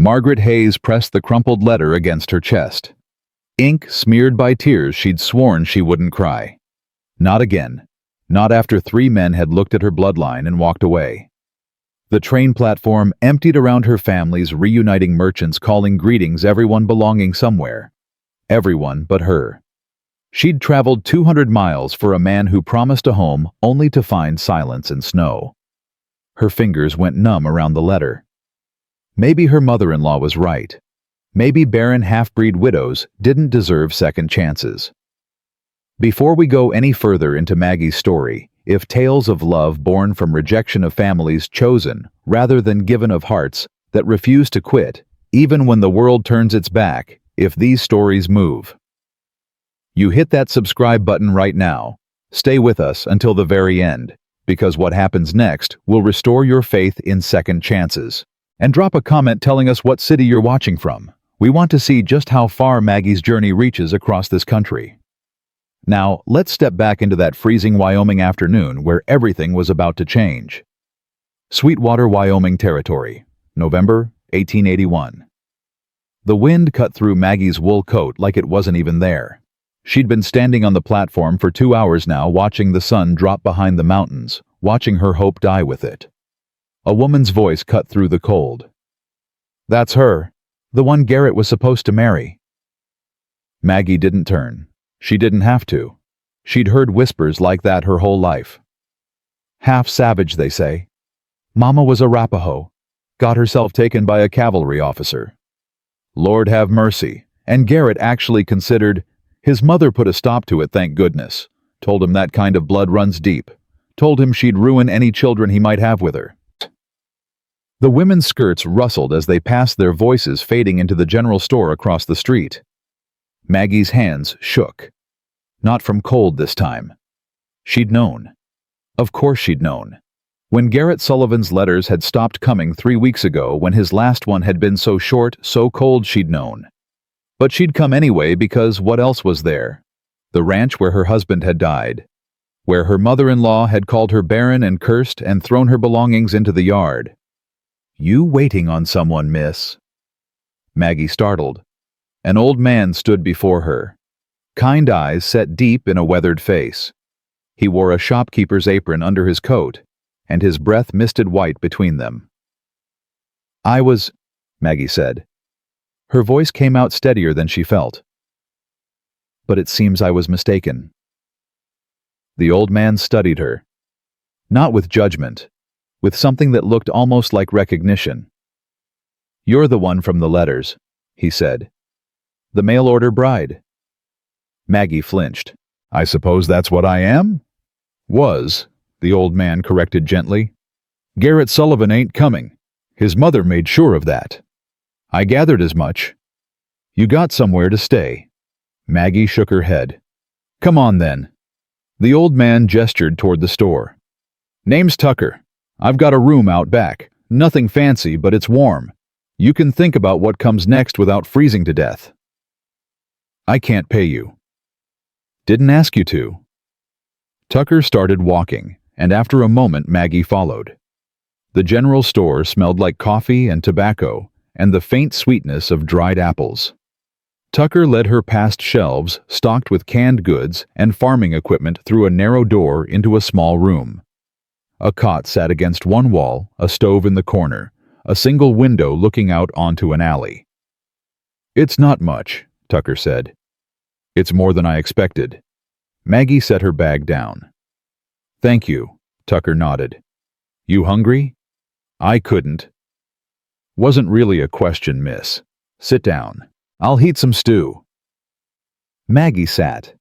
Margaret Hayes pressed the crumpled letter against her chest. Ink smeared by tears she'd sworn she wouldn't cry. Not again. Not after 3 men had looked at her bloodline and walked away. The train platform emptied around her family's reuniting merchants calling greetings, everyone belonging somewhere. Everyone but her. She'd traveled 200 miles for a man who promised a home only to find silence and snow. Her fingers went numb around the letter. Maybe her mother-in-law was right. Maybe barren half-breed widows didn't deserve second chances. Before we go any further into Maggie's story, if tales of love born from rejection of families chosen rather than given of hearts that refuse to quit, even when the world turns its back, if these stories move, you hit that subscribe button right now. Stay with us until the very end, because what happens next will restore your faith in second chances. And drop a comment telling us what city you're watching from. We want to see just how far Maggie's journey reaches across this country. Now, let's step back into that freezing Wyoming afternoon where everything was about to change. Sweetwater, Wyoming Territory, November 1881. The wind cut through Maggie's wool coat like it wasn't even there. She'd been standing on the platform for 2 hours now, watching the sun drop behind the mountains, watching her hope die with it. A woman's voice cut through the cold. "That's her, the one Garrett was supposed to marry." Maggie didn't turn. She didn't have to. She'd heard whispers like that her whole life. Half savage, they say. Mama was a Arapaho. Got herself taken by a cavalry officer. Lord have mercy. And Garrett actually considered. His mother put a stop to it, thank goodness. Told him that kind of blood runs deep. Told him she'd ruin any children he might have with her. The women's skirts rustled as they passed, their voices fading into the general store across the street. Maggie's hands shook. Not from cold this time. She'd known. Of course she'd known. When Garrett Sullivan's letters had stopped coming 3 weeks ago, when his last one had been so short, so cold, she'd known. But she'd come anyway because what else was there? The ranch where her husband had died. Where her mother-in-law had called her barren and cursed and thrown her belongings into the yard. "You waiting on someone, miss?" Maggie startled. An old man stood before her. Kind eyes set deep in a weathered face. He wore a shopkeeper's apron under his coat, and his breath misted white between them. "I was," Maggie said. Her voice came out steadier than she felt. "But it seems I was mistaken." The old man studied her. Not with judgment, with something that looked almost like recognition. "You're the one from the letters," he said. "The mail-order bride." Maggie flinched. "I suppose that's what I am?" "Was," the old man corrected gently. "Garrett Sullivan ain't coming. His mother made sure of that. I gathered as much. You got somewhere to stay." Maggie shook her head. "Come on then." The old man gestured toward the store. "Name's Tucker. I've got a room out back. Nothing fancy, but it's warm. You can think about what comes next without freezing to death." "I can't pay you." "Didn't ask you to." Tucker started walking, and after a moment Maggie followed. The general store smelled like coffee and tobacco, and the faint sweetness of dried apples. Tucker led her past shelves stocked with canned goods and farming equipment through a narrow door into a small room. A cot sat against one wall, a stove in the corner, a single window looking out onto an alley. "It's not much," Tucker said. "It's more than I expected." Maggie set her bag down. "Thank you," Tucker nodded. "You hungry?" "I couldn't." "Wasn't really a question, miss. Sit down. I'll heat some stew." Maggie sat.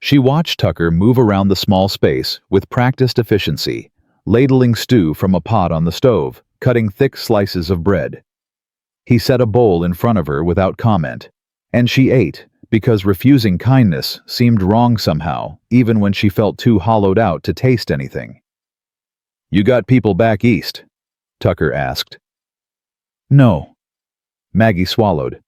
She watched Tucker move around the small space with practiced efficiency, ladling stew from a pot on the stove, cutting thick slices of bread. He set a bowl in front of her without comment, and she ate, because refusing kindness seemed wrong somehow, even when she felt too hollowed out to taste anything. "You got people back east?" Tucker asked. "No." Maggie swallowed.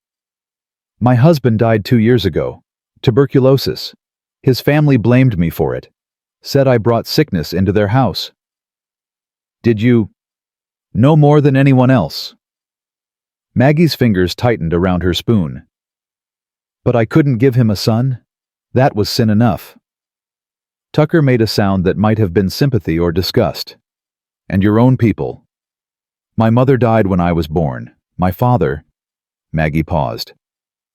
"My husband died 2 years ago. Tuberculosis. His family blamed me for it. Said I brought sickness into their house." "Did you?" "No more than anyone else." Maggie's fingers tightened around her spoon. But I couldn't give him a son? That was sin enough. Tucker made a sound that might have been sympathy or disgust. And your own people. My mother died when I was born. My father... Maggie paused.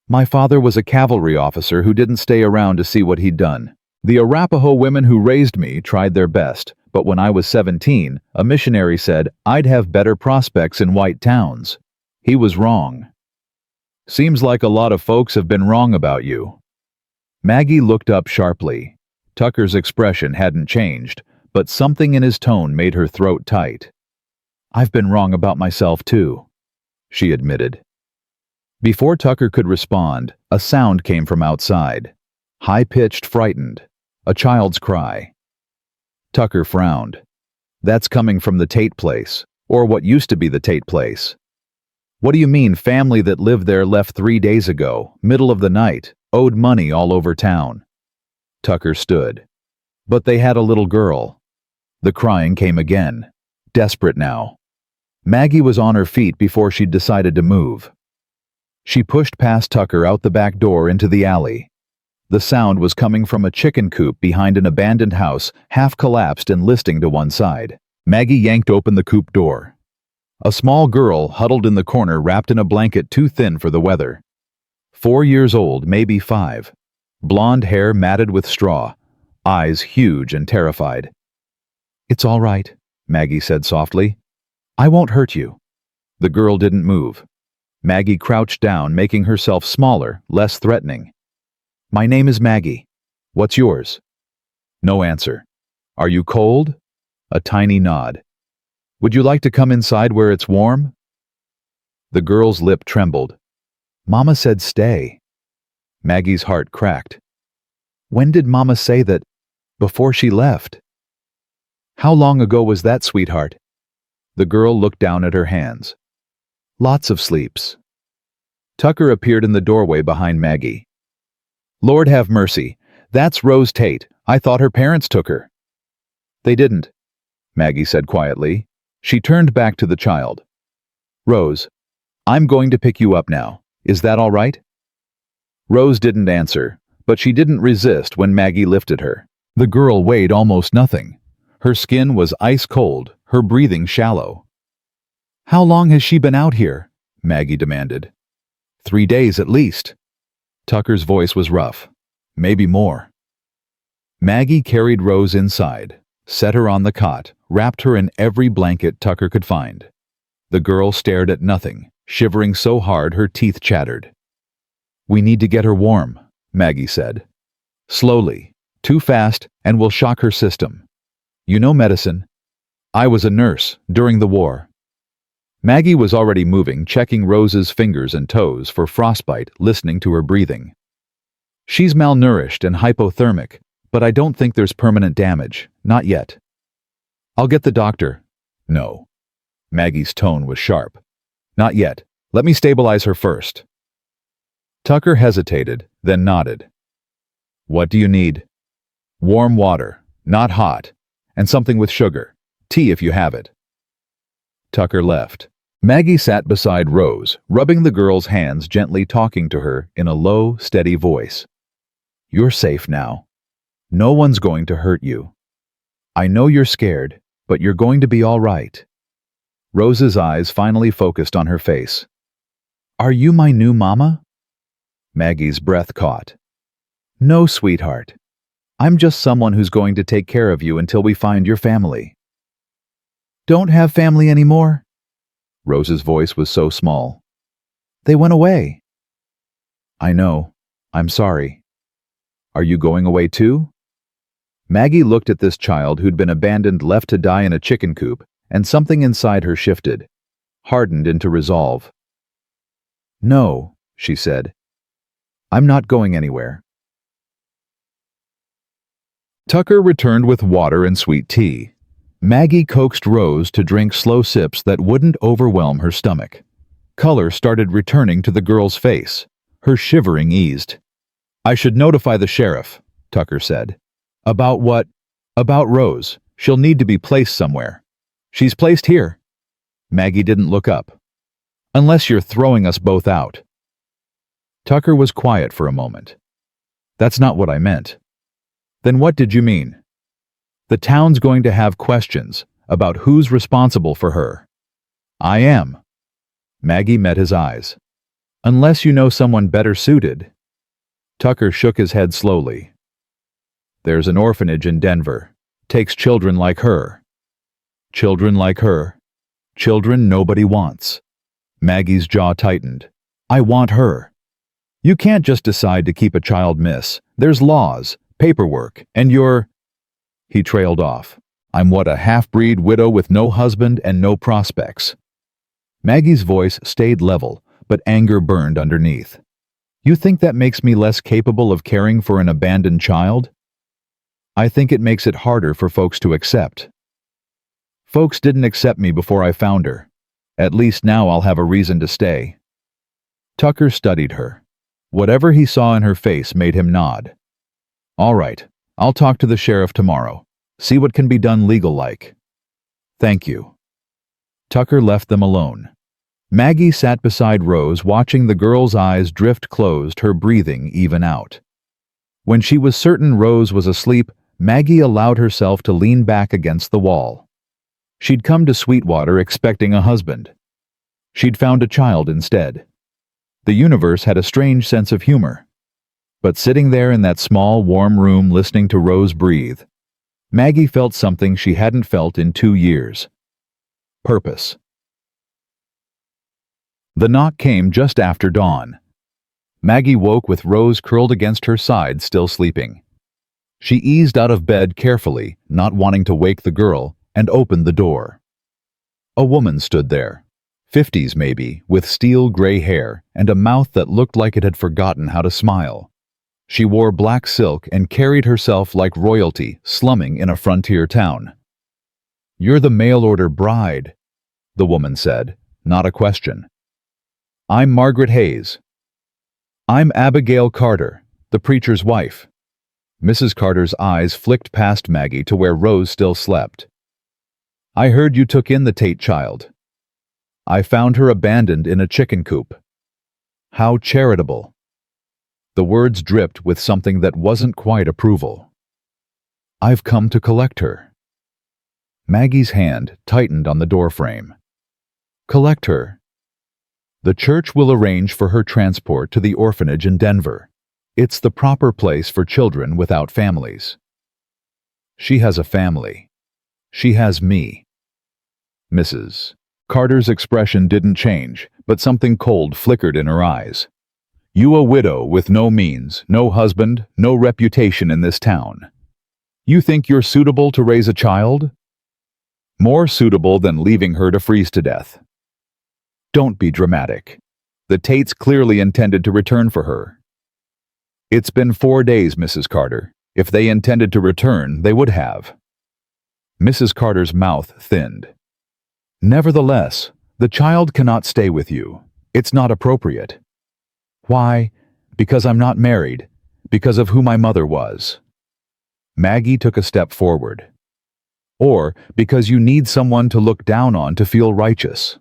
My father was a cavalry officer who didn't stay around to see what he'd done. The Arapaho women who raised me tried their best, but when I was 17, a missionary said I'd have better prospects in white towns. He was wrong. Seems like a lot of folks have been wrong about you. Maggie looked up sharply. Tucker's expression hadn't changed, but something in his tone made her throat tight. I've been wrong about myself too, she admitted. Before Tucker could respond, a sound came from outside. High-pitched, frightened. A child's cry. Tucker frowned. That's coming from the Tate place, or what used to be the Tate place. What do you mean family that lived there left 3 days ago, middle of the night, owed money all over town? Tucker stood. But they had a little girl. The crying came again. Desperate now. Maggie was on her feet before she'd decided to move. She pushed past Tucker out the back door into the alley. The sound was coming from a chicken coop behind an abandoned house, half collapsed and listing to one side. Maggie yanked open the coop door. A small girl huddled in the corner wrapped in a blanket too thin for the weather. 4 years old, maybe 5. Blonde hair matted with straw, eyes huge and terrified. It's all right, Maggie said softly. I won't hurt you. The girl didn't move. Maggie crouched down, making herself smaller, less threatening. My name is Maggie. What's yours? No answer. Are you cold? A tiny nod. Would you like to come inside where it's warm? The girl's lip trembled. Mama said stay. Maggie's heart cracked. When did Mama say that? Before she left. How long ago was that, sweetheart? The girl looked down at her hands. Lots of sleeps. Tucker appeared in the doorway behind Maggie. Lord have mercy. That's Rose Tate. I thought her parents took her. They didn't, Maggie said quietly. She turned back to the child. Rose, I'm going to pick you up now. Is that all right? Rose didn't answer, but she didn't resist when Maggie lifted her. The girl weighed almost nothing. Her skin was ice cold, her breathing shallow. How long has she been out here? Maggie demanded. 3 days at least. Tucker's voice was rough. Maybe more. Maggie carried Rose inside, set her on the cot, wrapped her in every blanket Tucker could find. The girl stared at nothing, shivering so hard her teeth chattered. We need to get her warm, Maggie said. Slowly, too fast, and we'll shock her system. You know medicine. I was a nurse during the war. Maggie was already moving, checking Rose's fingers and toes for frostbite, listening to her breathing. She's malnourished and hypothermic, but I don't think there's permanent damage. Not yet. I'll get the doctor. No. Maggie's tone was sharp. Not yet. Let me stabilize her first. Tucker hesitated, then nodded. What do you need? Warm water, not hot, and something with sugar. Tea if you have it. Tucker left. Maggie sat beside Rose, rubbing the girl's hands, gently talking to her in a low, steady voice. You're safe now. No one's going to hurt you. I know you're scared, but you're going to be all right. Rose's eyes finally focused on her face. Are you my new mama? Maggie's breath caught. No, sweetheart. I'm just someone who's going to take care of you until we find your family. Don't have family anymore? Rose's voice was so small. They went away. I know. I'm sorry. Are you going away too? Maggie looked at this child who'd been abandoned, left to die in a chicken coop, and something inside her shifted, hardened into resolve. No, she said. I'm not going anywhere. Tucker returned with water and sweet tea. Maggie coaxed Rose to drink slow sips that wouldn't overwhelm her stomach. Color started returning to the girl's face. Her shivering eased. I should notify the sheriff, Tucker said. About what? About Rose. She'll need to be placed somewhere. She's placed here. Maggie didn't look up. Unless you're throwing us both out." Tucker was quiet for a moment. "That's not what I meant." "Then what did you mean?" "The town's going to have questions about who's responsible for her." "I am." Maggie met his eyes. "Unless you know someone better suited." Tucker shook his head slowly. "There's an orphanage in Denver. Takes children like her." "Children like her? Children nobody wants." Maggie's jaw tightened. "I want her." "You can't just decide to keep a child, miss. There's laws, paperwork, and you're—" He trailed off. "I'm what, a half-breed widow with no husband and no prospects." Maggie's voice stayed level, but anger burned underneath. "You think that makes me less capable of caring for an abandoned child?" "I think it makes it harder for folks to accept." "Folks didn't accept me before I found her. At least now I'll have a reason to stay." Tucker studied her. Whatever he saw in her face made him nod. "All right, I'll talk to the sheriff tomorrow. See what can be done legal-like." "Thank you." Tucker left them alone. Maggie sat beside Rose, watching the girl's eyes drift closed, her breathing even out. When she was certain Rose was asleep, Maggie allowed herself to lean back against the wall. She'd come to Sweetwater expecting a husband. She'd found a child instead. The universe had a strange sense of humor. But sitting there in that small, warm room listening to Rose breathe, Maggie felt something she hadn't felt in 2 years. Purpose. The knock came just after dawn. Maggie woke with Rose curled against her side, still sleeping. She eased out of bed carefully, not wanting to wake the girl, and opened the door. A woman stood there, 50s maybe, with steel gray hair and a mouth that looked like it had forgotten how to smile. She wore black silk and carried herself like royalty, slumming in a frontier town. "You're the mail-order bride," the woman said, not a question. "I'm Margaret Hayes." "I'm Abigail Carter, the preacher's wife." Mrs. Carter's eyes flicked past Maggie to where Rose still slept. "I heard you took in the Tate child." "I found her abandoned in a chicken coop." "How charitable." The words dripped with something that wasn't quite approval. "I've come to collect her." Maggie's hand tightened on the doorframe. "Collect her?" "The church will arrange for her transport to the orphanage in Denver. It's the proper place for children without families." "She has a family. She has me." Mrs. Carter's expression didn't change, but something cold flickered in her eyes. "You, a widow with no means, no husband, no reputation in this town. You think you're suitable to raise a child? More suitable than leaving her to freeze to death." "Don't be dramatic. The Tates clearly intended to return for her." "It's been 4 days, Mrs. Carter. If they intended to return, they would have." Mrs. Carter's mouth thinned. "Nevertheless, the child cannot stay with you. It's not appropriate." "Why? Because I'm not married. Because of who my mother was." Maggie took a step forward. "Or because you need someone to look down on to feel righteous."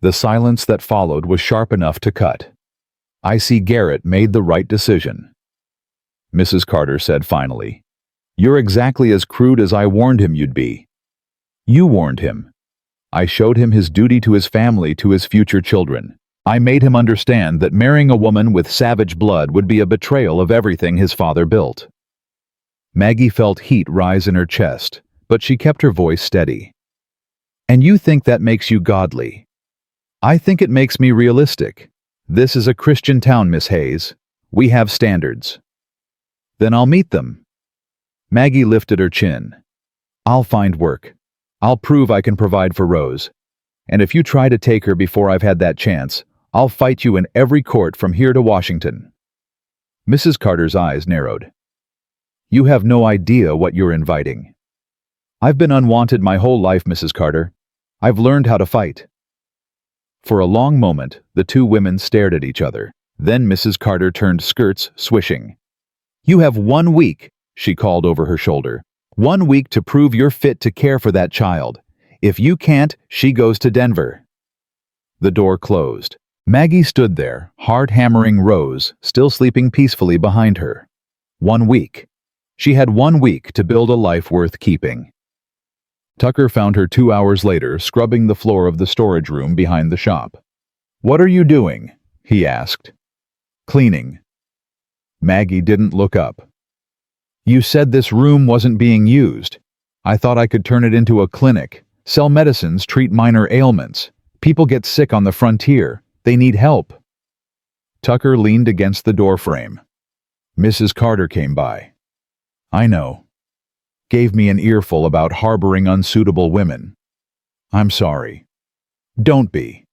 The silence that followed was sharp enough to cut. "I see Garrett made the right decision." Mrs. Carter said finally, "You're exactly as crude as I warned him you'd be. You warned him. I showed him his duty to his family, to his future children. I made him understand that marrying a woman with savage blood would be a betrayal of everything his father built." Maggie felt heat rise in her chest, but she kept her voice steady. "And you think that makes you godly? I think it makes me realistic. This is a Christian town, Miss Hayes. We have standards." "Then I'll meet them." Maggie lifted her chin. "I'll find work. I'll prove I can provide for Rose. And if you try to take her before I've had that chance, I'll fight you in every court from here to Washington." Mrs. Carter's eyes narrowed. "You have no idea what you're inviting." "I've been unwanted my whole life, Mrs. Carter. I've learned how to fight." For a long moment, the two women stared at each other. Then Mrs. Carter turned, skirts swishing. "You have 1 week," she called over her shoulder. 1 week to prove you're fit to care for that child. If you can't, she goes to Denver." The door closed. Maggie stood there, heart hammering Rose, still sleeping peacefully behind her. 1 week. She had 1 week to build a life worth keeping. Tucker found her 2 hours later, scrubbing the floor of the storage room behind the shop. "What are you doing?" he asked. "Cleaning." Maggie didn't look up. "You said this room wasn't being used. I thought I could turn it into a clinic, sell medicines, treat minor ailments. People get sick on the frontier. They need help." Tucker leaned against the doorframe. "Mrs. Carter came by." "I know. Gave me an earful about harboring unsuitable women. I'm sorry." "Don't be."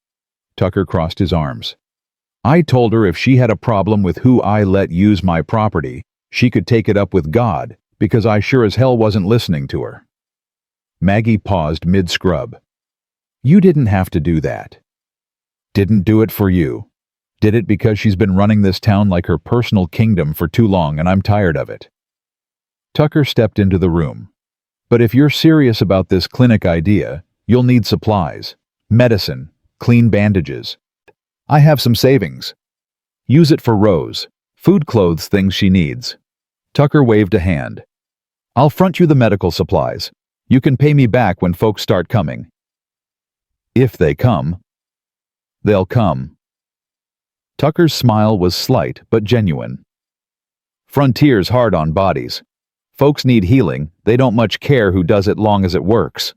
Tucker crossed his arms. "I told her if she had a problem with who I let use my property, she could take it up with God, because I sure as hell wasn't listening to her." Maggie paused mid-scrub. "You didn't have to do that." "Didn't do it for you. Did it because she's been running this town like her personal kingdom for too long and I'm tired of it." Tucker stepped into the room. "But if you're serious about this clinic idea, you'll need supplies. Medicine, clean bandages. I have some savings. Use it for Rose. Food, clothes, things she needs." Tucker waved a hand. "I'll front you the medical supplies. You can pay me back when folks start coming." "If they come." "They'll come." Tucker's smile was slight but genuine. "Frontier's hard on bodies. Folks need healing. They don't much care who does it long as it works."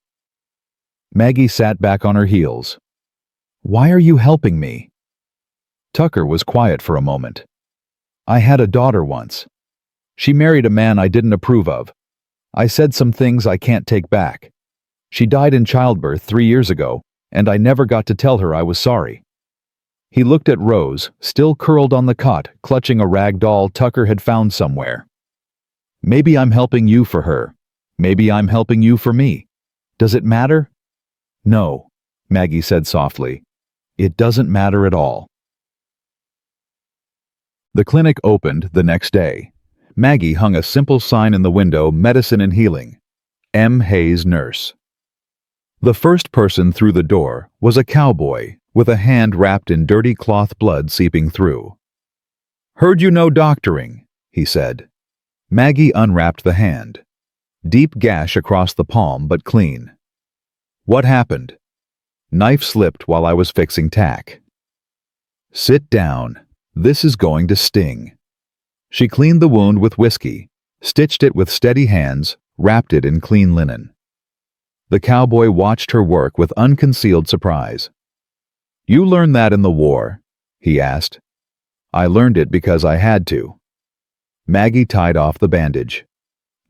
Maggie sat back on her heels. "Why are you helping me?" Tucker was quiet for a moment. "I had a daughter once. She married a man I didn't approve of. I said some things I can't take back. She died in childbirth 3 years ago, and I never got to tell her I was sorry." He looked at Rose, still curled on the cot, clutching a rag doll Tucker had found somewhere. "Maybe I'm helping you for her. Maybe I'm helping you for me. Does it matter?" "No," Maggie said softly. "It doesn't matter at all." The clinic opened the next day. Maggie hung a simple sign in the window, "Medicine and Healing. M. Hayes, Nurse." The first person through the door was a cowboy with a hand wrapped in dirty cloth, blood seeping through. "Heard you know doctoring," he said. Maggie unwrapped the hand. Deep gash across the palm, but clean. "What happened?" "Knife slipped while I was fixing tack." "Sit down. This is going to sting." She cleaned the wound with whiskey, stitched it with steady hands, wrapped it in clean linen. The cowboy watched her work with unconcealed surprise. "You learned that in the war?" he asked. "I learned it because I had to." Maggie tied off the bandage.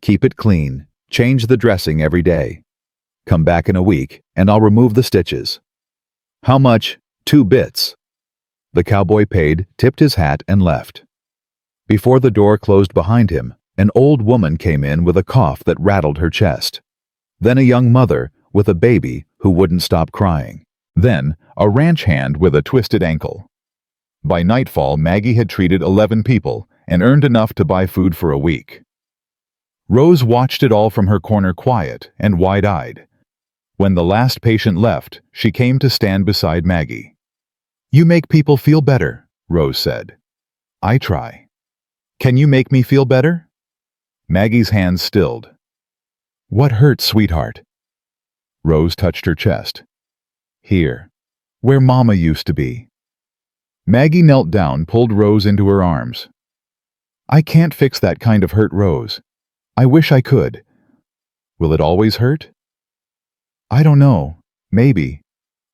"Keep it clean. Change the dressing every day. Come back in a week, and I'll remove the stitches." "How much?" "2 bits." The cowboy paid, tipped his hat, and left. Before the door closed behind him, an old woman came in with a cough that rattled her chest. Then a young mother with a baby who wouldn't stop crying. Then a ranch hand with a twisted ankle. By nightfall, Maggie had treated 11 people and earned enough to buy food for a week. Rose watched it all from her corner, quiet and wide-eyed. When the last patient left, she came to stand beside Maggie. "You make people feel better," Rose said. "I try. Can you make me feel better?" Maggie's hands stilled. "What hurts, sweetheart?" Rose touched her chest. "Here, where Mama used to be." Maggie knelt down, pulled Rose into her arms. "I can't fix that kind of hurt, Rose. I wish I could." "Will it always hurt?" "I don't know. Maybe.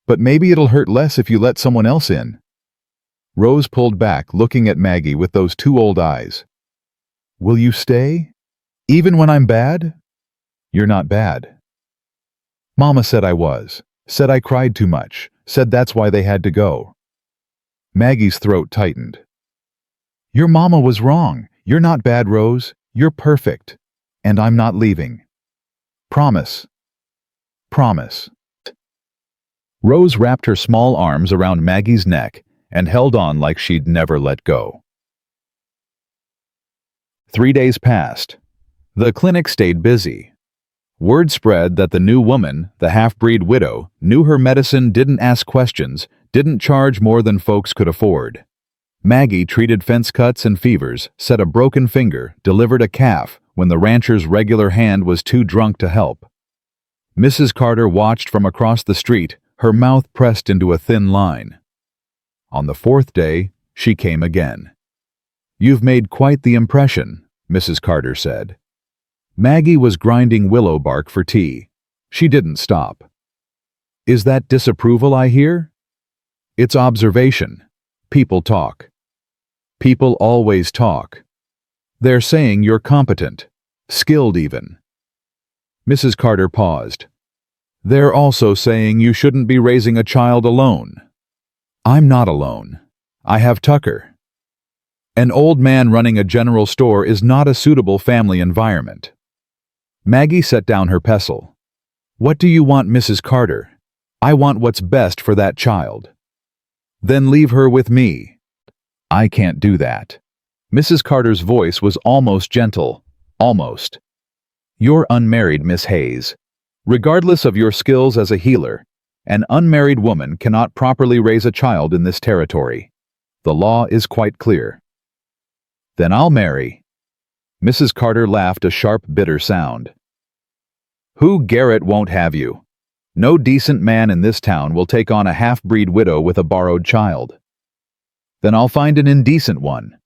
But maybe it'll hurt less if you let someone else in." Rose pulled back, looking at Maggie with those 2 old eyes. "Will you stay? Even when I'm bad?" "You're not bad." "Mama said I was. Said I cried too much. Said that's why they had to go." Maggie's throat tightened. "Your mama was wrong. You're not bad, Rose. You're perfect. And I'm not leaving. Promise." "Promise." Rose wrapped her small arms around Maggie's neck and held on like she'd never let go. 3 days passed. The clinic stayed busy. Word spread that the new woman, the half-breed widow, knew her medicine, didn't ask questions, didn't charge more than folks could afford. Maggie treated fence cuts and fevers, set a broken finger, delivered a calf when the rancher's regular hand was too drunk to help. Mrs. Carter watched from across the street, her mouth pressed into a thin line. On the fourth day, she came again. "You've made quite the impression," Mrs. Carter said. Maggie was grinding willow bark for tea. She didn't stop. "Is that disapproval I hear?" "It's observation. People talk. People always talk. They're saying you're competent, skilled even." Mrs. Carter paused. "They're also saying you shouldn't be raising a child alone." "I'm not alone. I have Tucker." An old man running a general store is not a suitable family environment. Maggie set down her pestle. "What do you want, Mrs. Carter?" "I want what's best for that child." "Then leave her with me." "I can't do that." Mrs. Carter's voice was almost gentle. Almost. "You're unmarried, Miss Hayes. Regardless of your skills as a healer, an unmarried woman cannot properly raise a child in this territory. The law is quite clear." "Then I'll marry." Mrs. Carter laughed a sharp, bitter sound. "Who Garrett won't have you? No decent man in this town will take on a half-breed widow with a borrowed child." "Then I'll find an indecent one."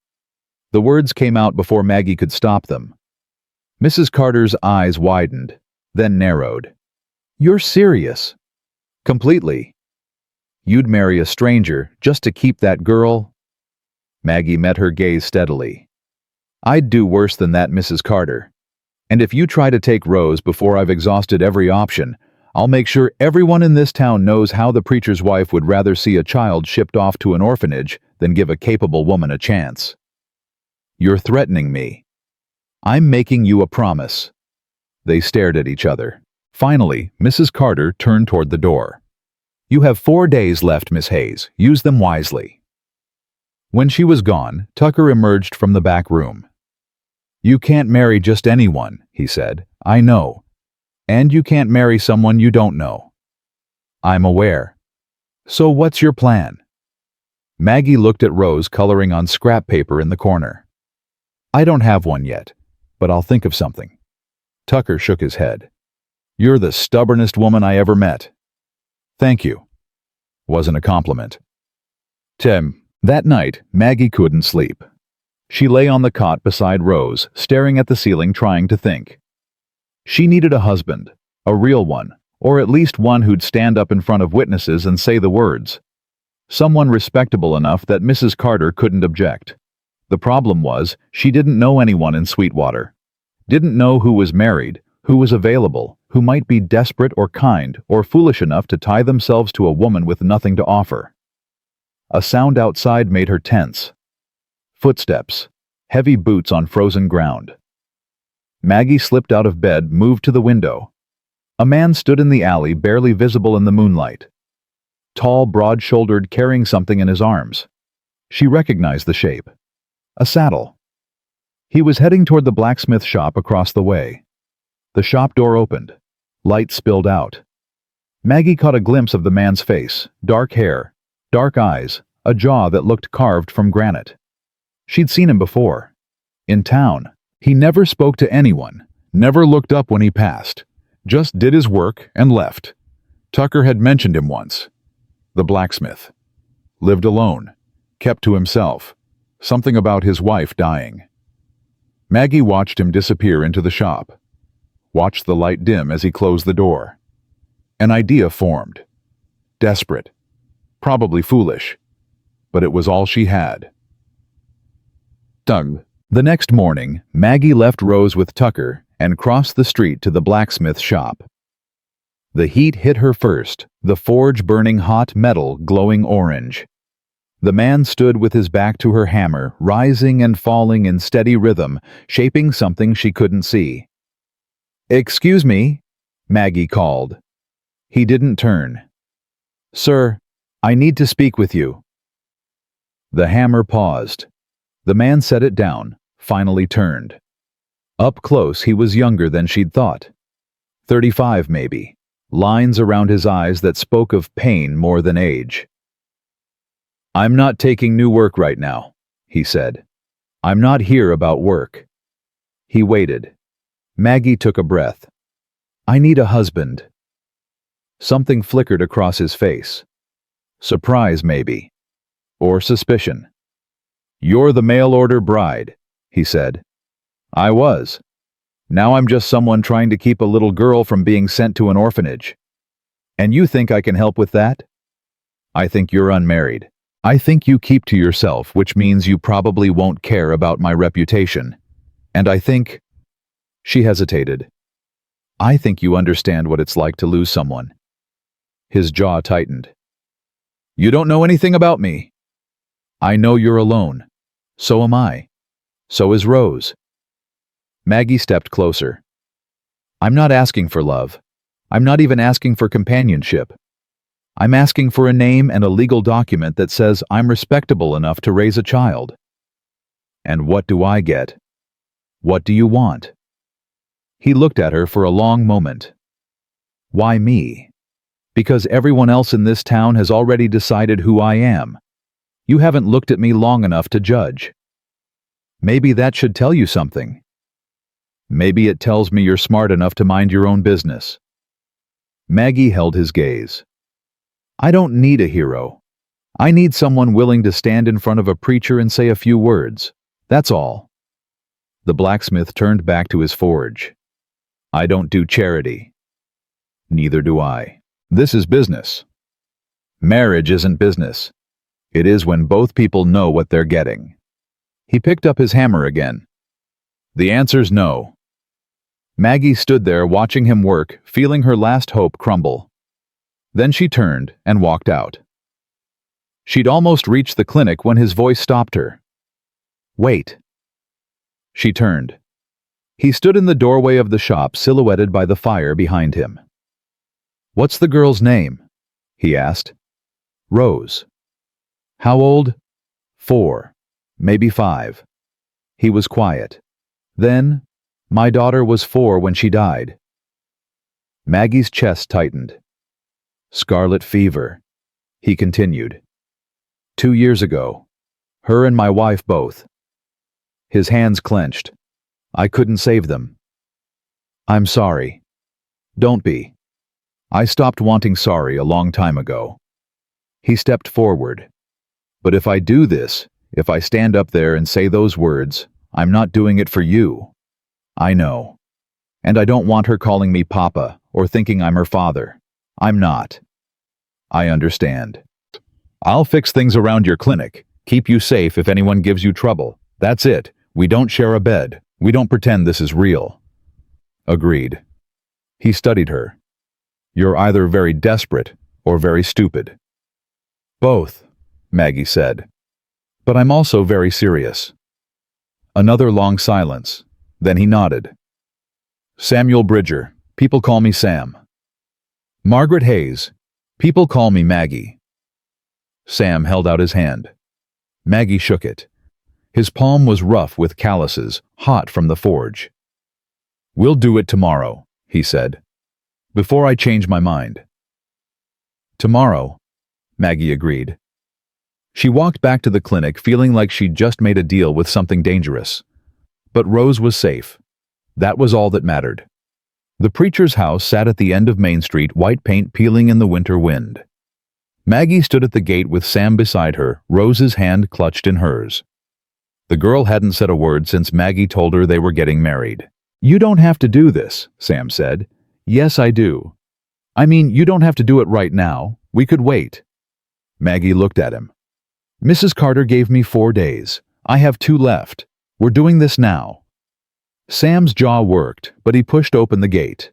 The words came out before Maggie could stop them. Mrs. Carter's eyes widened, then narrowed. "You're serious?" "Completely." "You'd marry a stranger just to keep that girl?" Maggie met her gaze steadily. "I'd do worse than that, Mrs. Carter. And if you try to take Rose before I've exhausted every option, I'll make sure everyone in this town knows how the preacher's wife would rather see a child shipped off to an orphanage than give a capable woman a chance." "You're threatening me." "I'm making you a promise." They stared at each other. Finally, Mrs. Carter turned toward the door. "You have 4 days left, Miss Hayes. Use them wisely." When she was gone, Tucker emerged from the back room. "You can't marry just anyone," he said. "I know. And you can't marry someone you don't know." "I'm aware." "So what's your plan?" Maggie looked at Rose coloring on scrap paper in the corner. "I don't have one yet, but I'll think of something." Tucker shook his head. "You're the stubbornest woman I ever met." "Thank you." Wasn't a compliment. That night, Maggie couldn't sleep. She lay on the cot beside Rose, staring at the ceiling, trying to think. She needed a husband, a real one, or at least one who'd stand up in front of witnesses and say the words. Someone respectable enough that Mrs. Carter couldn't object. The problem was, she didn't know anyone in Sweetwater. Didn't know who was married, who was available, who might be desperate or kind or foolish enough to tie themselves to a woman with nothing to offer. A sound outside made her tense. Footsteps, heavy boots on frozen ground. Maggie slipped out of bed, moved to the window. A man stood in the alley, barely visible in the moonlight. Tall, broad-shouldered, carrying something in his arms. She recognized the shape. A saddle. He was heading toward the blacksmith shop across the way. The shop door opened. Light spilled out. Maggie caught a glimpse of the man's face, dark hair, dark eyes, a jaw that looked carved from granite. She'd seen him before. In town. He never spoke to anyone, never looked up when he passed, just did his work and left. Tucker had mentioned him once. The blacksmith. Lived alone. Kept to himself. Something about his wife dying. Maggie watched him disappear into the shop. Watched the light dim as he closed the door. An idea formed. Desperate. Probably foolish. But it was all she had. The next morning, Maggie left Rose with Tucker and crossed the street to the blacksmith shop. The heat hit her first, the forge burning hot, metal glowing orange. The man stood with his back to her hammer, rising and falling in steady rhythm, shaping something she couldn't see. "Excuse me," Maggie called. He didn't turn. "Sir, I need to speak with you." The hammer paused. The man set it down, finally turned. Up close, he was younger than she'd thought. 35, maybe. Lines around his eyes that spoke of pain more than age. I'm not taking new work right now, he said. I'm not here about work. He waited. Maggie took a breath. I need a husband. Something flickered across his face. Surprise, maybe. Or suspicion. You're the mail-order bride, he said. I was. Now I'm just someone trying to keep a little girl from being sent to an orphanage. And you think I can help with that? I think you're unmarried. I think you keep to yourself, which means you probably won't care about my reputation. And I think... She hesitated. I think you understand what it's like to lose someone. His jaw tightened. You don't know anything about me. I know you're alone. So am I. So is Rose. Maggie stepped closer. I'm not asking for love. I'm not even asking for companionship. I'm asking for a name and a legal document that says I'm respectable enough to raise a child. And what do I get? What do you want? He looked at her for a long moment. Why me? Because everyone else in this town has already decided who I am. You haven't looked at me long enough to judge. Maybe that should tell you something. Maybe it tells me you're smart enough to mind your own business. Maggie held his gaze. I don't need a hero. I need someone willing to stand in front of a preacher and say a few words. That's all. The blacksmith turned back to his forge. I don't do charity. Neither do I. This is business. Marriage isn't business. It is when both people know what they're getting. He picked up his hammer again. The answer's no. Maggie stood there watching him work, feeling her last hope crumble. Then she turned and walked out. She'd almost reached the clinic when his voice stopped her. Wait. She turned. He stood in the doorway of the shop, silhouetted by the fire behind him. What's the girl's name? He asked. Rose. How old? 4, maybe 5. He was quiet. Then, my daughter was 4 when she died. Maggie's chest tightened. Scarlet fever, he continued. 2 years ago. Her and my wife both. His hands clenched. I couldn't save them. I'm sorry. Don't be. I stopped wanting sorry a long time ago. He stepped forward. But if I do this, if I stand up there and say those words, I'm not doing it for you. I know. And I don't want her calling me Papa or thinking I'm her father. I'm not. I understand. I'll fix things around your clinic, keep you safe if anyone gives you trouble. That's it. We don't share a bed. We don't pretend this is real. Agreed. He studied her. You're either very desperate or very stupid. Both, Maggie said. But I'm also very serious. Another long silence. Then he nodded. Samuel Bridger. People call me Sam. Margaret Hayes. People call me Maggie. Sam held out his hand. Maggie shook it. His palm was rough with calluses, hot from the forge. We'll do it tomorrow, he said. Before I change my mind. Tomorrow, Maggie agreed. She walked back to the clinic feeling like she'd just made a deal with something dangerous. But Rose was safe. That was all that mattered. The preacher's house sat at the end of Main Street, white paint peeling in the winter wind. Maggie stood at the gate with Sam beside her, Rose's hand clutched in hers. The girl hadn't said a word since Maggie told her they were getting married. You don't have to do this, Sam said. Yes, I do. I mean, you don't have to do it right now. We could wait. Maggie looked at him. Mrs. Carter gave me 4 days. I have 2 left. We're doing this now. Sam's jaw worked, but he pushed open the gate.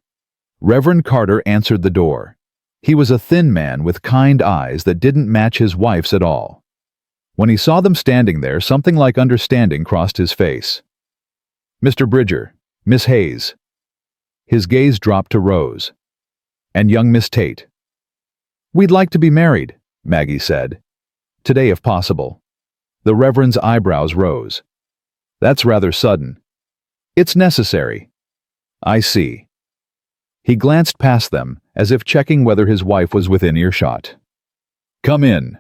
Reverend Carter answered the door. He was a thin man with kind eyes that didn't match his wife's at all. When he saw them standing there, something like understanding crossed his face. Mr. Bridger, Miss Hayes. His gaze dropped to Rose. And young Miss Tate. We'd like to be married, Maggie said. Today, if possible. The Reverend's eyebrows rose. That's rather sudden. It's necessary. I see. He glanced past them, as if checking whether his wife was within earshot. Come in.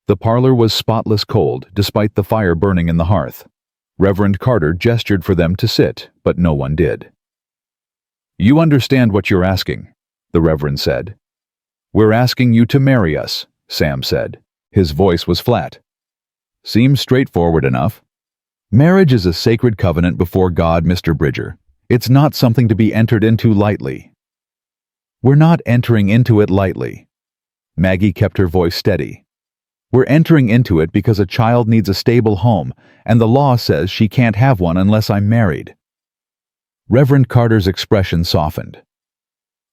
The parlor was spotless cold, despite the fire burning in the hearth. Reverend Carter gestured for them to sit, but no one did. "You understand what you're asking," the Reverend said. "We're asking you to marry us," Sam said. His voice was flat. "Seems straightforward enough. Marriage is a sacred covenant before God, Mr. Bridger. It's not something to be entered into lightly." "We're not entering into it lightly." Maggie kept her voice steady. "We're entering into it because a child needs a stable home, and the law says she can't have one unless I'm married." Reverend Carter's expression softened.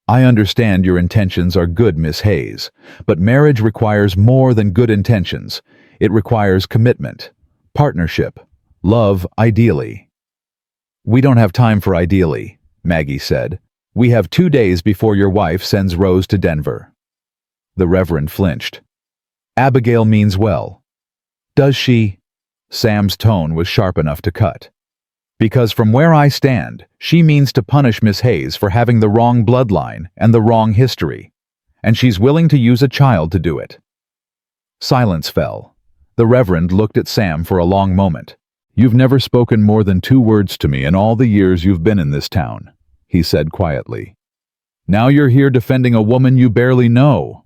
"I understand your intentions are good, Miss Hayes, but marriage requires more than good intentions. It requires commitment, partnership, love, ideally." "We don't have time for ideally," Maggie said. "We have 2 days before your wife sends Rose to Denver." The Reverend flinched. "Abigail means well." "Does she?" Sam's tone was sharp enough to cut. "Because from where I stand, she means to punish Miss Hayes for having the wrong bloodline and the wrong history, and she's willing to use a child to do it." Silence fell. The Reverend looked at Sam for a long moment. "You've never spoken more than 2 words to me in all the years you've been in this town," he said quietly. "Now you're here defending a woman you barely know."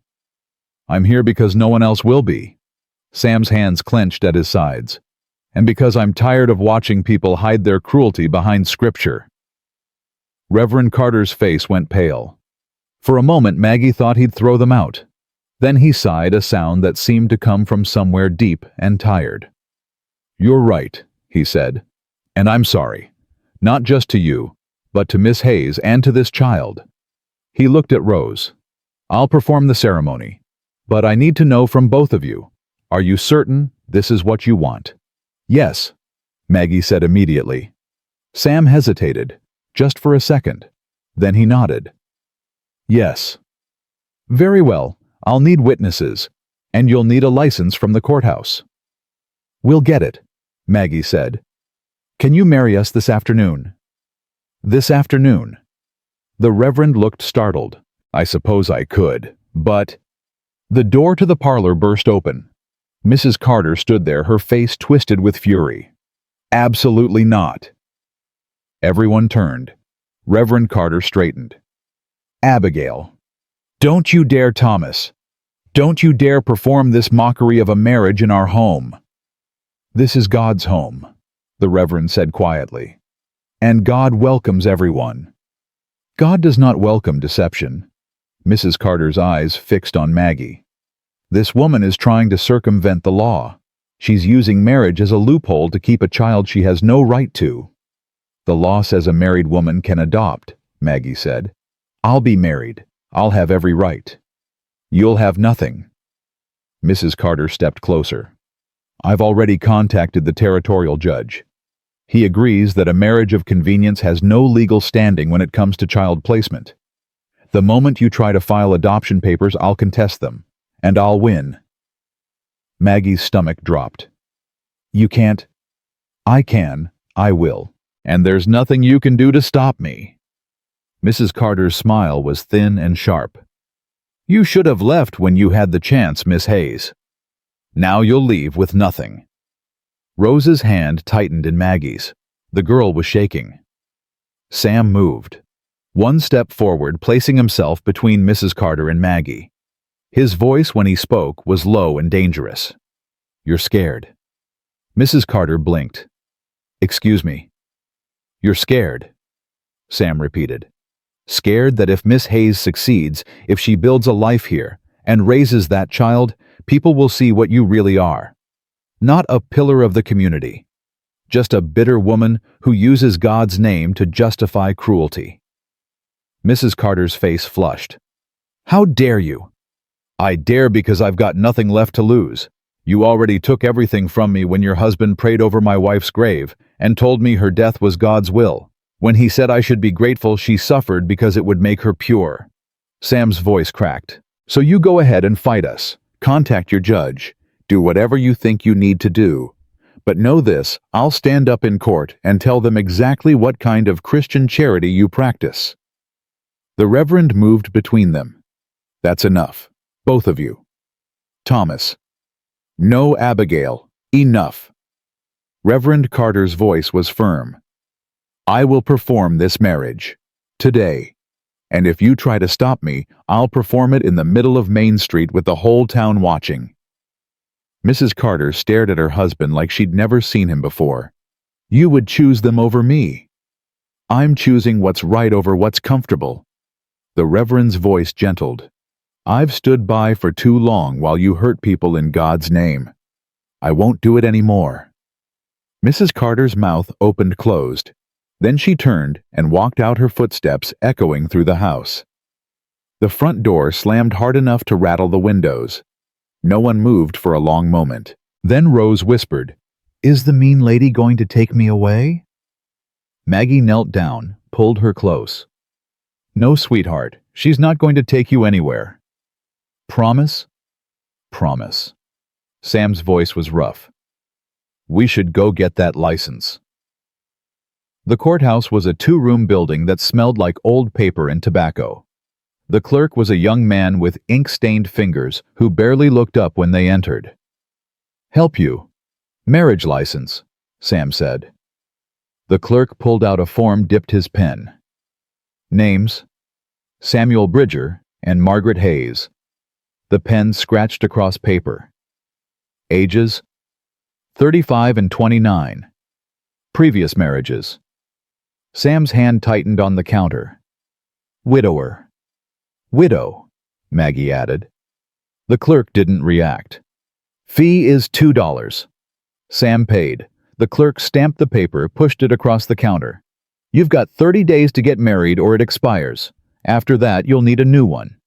"I'm here because no one else will be." Sam's hands clenched at his sides. "And because I'm tired of watching people hide their cruelty behind Scripture." Reverend Carter's face went pale. For a moment Maggie thought he'd throw them out. Then he sighed a sound that seemed to come from somewhere deep and tired. "You're right," he said. "And I'm sorry. Not just to you, but to Miss Hayes and to this child." He looked at Rose. "I'll perform the ceremony, but I need to know from both of you. Are you certain this is what you want?" "Yes," Maggie said immediately. Sam hesitated, just for a second. Then he nodded. "Yes." "Very well. I'll need witnesses, and you'll need a license from the courthouse." "We'll get it," Maggie said. "Can you marry us this afternoon?" "This afternoon?" The Reverend looked startled. "I suppose I could, but—" The door to the parlor burst open. Mrs. Carter stood there, her face twisted with fury. "Absolutely not." Everyone turned. Reverend Carter straightened. "Abigail, don't you dare, Thomas. Don't you dare perform this mockery of a marriage in our home." "This is God's home," the Reverend said quietly. "And God welcomes everyone." "God does not welcome deception." Mrs. Carter's eyes fixed on Maggie. "This woman is trying to circumvent the law. She's using marriage as a loophole to keep a child she has no right to." "The law says a married woman can adopt," Maggie said. "I'll be married. I'll have every right." "You'll have nothing." Mrs. Carter stepped closer. "I've already contacted the territorial judge. He agrees that a marriage of convenience has no legal standing when it comes to child placement. The moment you try to file adoption papers, I'll contest them. And I'll win." Maggie's stomach dropped. "You can't." "I can. I will. And there's nothing you can do to stop me." Mrs. Carter's smile was thin and sharp. "You should have left when you had the chance, Miss Hayes. Now you'll leave with nothing." Rose's hand tightened in Maggie's. The girl was shaking. Sam moved. One step forward, placing himself between Mrs. Carter and Maggie. His voice, when he spoke, was low and dangerous. "You're scared." Mrs. Carter blinked. "Excuse me." "You're scared," Sam repeated. "Scared that if Miss Hayes succeeds, if she builds a life here and raises that child, people will see what you really are. Not a pillar of the community. Just a bitter woman who uses God's name to justify cruelty." Mrs. Carter's face flushed. "How dare you?" "I dare because I've got nothing left to lose. You already took everything from me when your husband prayed over my wife's grave and told me her death was God's will. When he said I should be grateful she suffered because it would make her pure." Sam's voice cracked. "So you go ahead and fight us. Contact your judge. Do whatever you think you need to do. But know this, I'll stand up in court and tell them exactly what kind of Christian charity you practice." The Reverend moved between them. "That's enough. Both of you. Thomas." No, Abigail. Enough. Reverend Carter's voice was firm. I will perform this marriage. Today. And if you try to stop me, I'll perform it in the middle of Main Street with the whole town watching. Mrs. Carter stared at her husband like she'd never seen him before. You would choose them over me. I'm choosing what's right over what's comfortable. The Reverend's voice gentled. I've stood by for too long while you hurt people in God's name. I won't do it anymore. Mrs. Carter's mouth opened-closed. Then she turned and walked out, her footsteps echoing through the house. The front door slammed hard enough to rattle the windows. No one moved for a long moment. Then Rose whispered, Is the mean lady going to take me away? Maggie knelt down, pulled her close. No, sweetheart, she's not going to take you anywhere. Promise? Promise. Sam's voice was rough. We should go get that license. The courthouse was a two-room building that smelled like old paper and tobacco. The clerk was a young man with ink-stained fingers who barely looked up when they entered. Help you. Marriage license, Sam said. The clerk pulled out a form, dipped his pen. Names: Samuel Bridger and Margaret Hayes. The pen scratched across paper. Ages: 35 and 29. Previous marriages. Sam's hand tightened on the counter. Widower. Widow, Maggie added. The clerk didn't react. Fee is $2. Sam paid. The clerk stamped the paper, pushed it across the counter. You've got 30 days to get married or it expires. After that, you'll need a new one.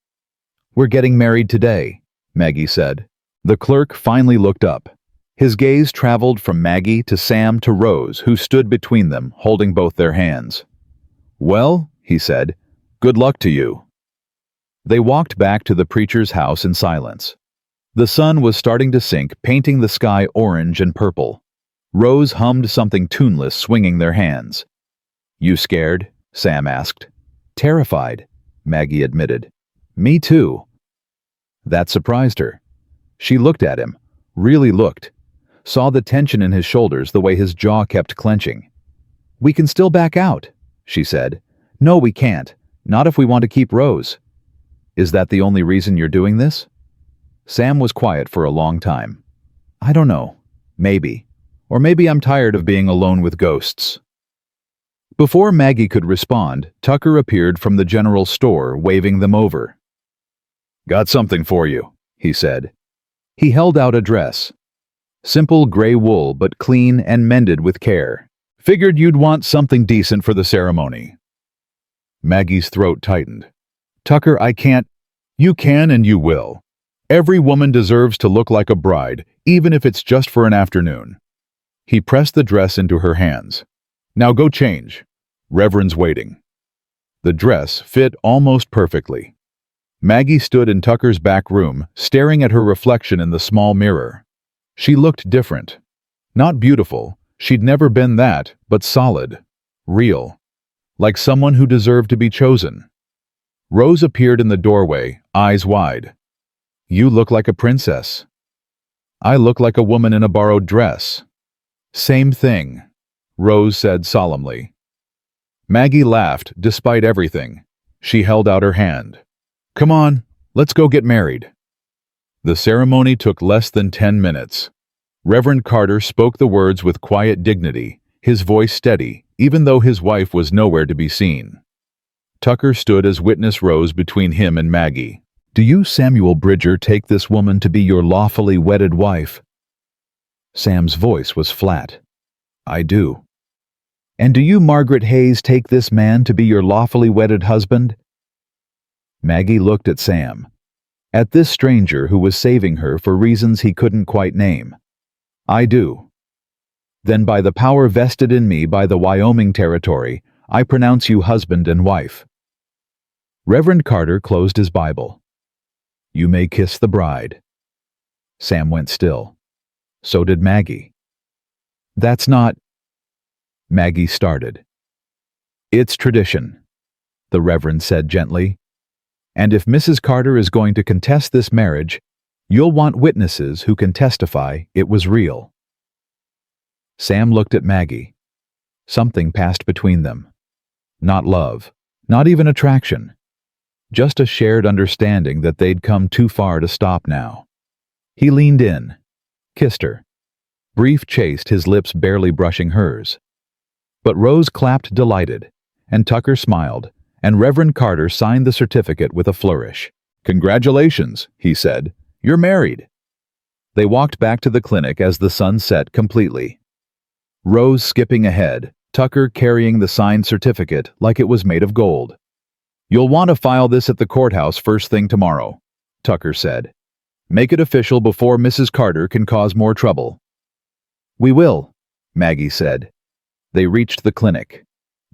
We're getting married today, Maggie said. The clerk finally looked up. His gaze traveled from Maggie to Sam to Rose, who stood between them, holding both their hands. Well, he said, good luck to you. They walked back to the preacher's house in silence. The sun was starting to sink, painting the sky orange and purple. Rose hummed something tuneless, swinging their hands. You scared? Sam asked. Terrified, Maggie admitted. Me too. That surprised her. She looked at him, really looked. Saw the tension in his shoulders, the way his jaw kept clenching. We can still back out, she said. No, we can't. Not if we want to keep Rose. Is that the only reason you're doing this? Sam was quiet for a long time. I don't know. Maybe. Or maybe I'm tired of being alone with ghosts. Before Maggie could respond, Tucker appeared from the general store, waving them over. Got something for you, he said. He held out a dress. Simple gray wool, but clean and mended with care. Figured you'd want something decent for the ceremony. Maggie's throat tightened. Tucker, I can't. You can and you will. Every woman deserves to look like a bride, even if it's just for an afternoon. He pressed the dress into her hands. Now go change. Reverend's waiting. The dress fit almost perfectly. Maggie stood in Tucker's back room, staring at her reflection in the small mirror. She looked different. Not beautiful, she'd never been that, but solid. Real. Like someone who deserved to be chosen. Rose appeared in the doorway, eyes wide. You look like a princess. I look like a woman in a borrowed dress. Same thing, Rose said solemnly. Maggie laughed, despite everything. She held out her hand. Come on, let's go get married. The ceremony took less than 10 minutes. Reverend Carter spoke the words with quiet dignity, his voice steady, even though his wife was nowhere to be seen. Tucker stood as witness rose between him and Maggie. Do you, Samuel Bridger, take this woman to be your lawfully wedded wife? Sam's voice was flat. I do. And do you, Margaret Hayes, take this man to be your lawfully wedded husband? Maggie looked at Sam. At this stranger who was saving her for reasons he couldn't quite name. I do. Then by the power vested in me by the Wyoming Territory, I pronounce you husband and wife. Reverend Carter closed his Bible. You may kiss the bride. Sam went still. So did Maggie. That's not... Maggie started. It's tradition, the Reverend said gently. And if Mrs. Carter is going to contest this marriage, You'll want witnesses who can testify it was real." Sam looked at Maggie. Something passed between them. Not love, not even attraction. Just a shared understanding that they'd come too far to stop now. He leaned in, kissed her. Brief chaste, his lips barely brushing hers. But Rose clapped delighted, and Tucker smiled, and Reverend Carter signed the certificate with a flourish. "Congratulations," he said. "You're married." They walked back to the clinic as the sun set completely. Rose skipping ahead, Tucker carrying the signed certificate like it was made of gold. "You'll want to file this at the courthouse first thing tomorrow," Tucker said. "Make it official before Mrs. Carter can cause more trouble." "We will," Maggie said. They reached the clinic.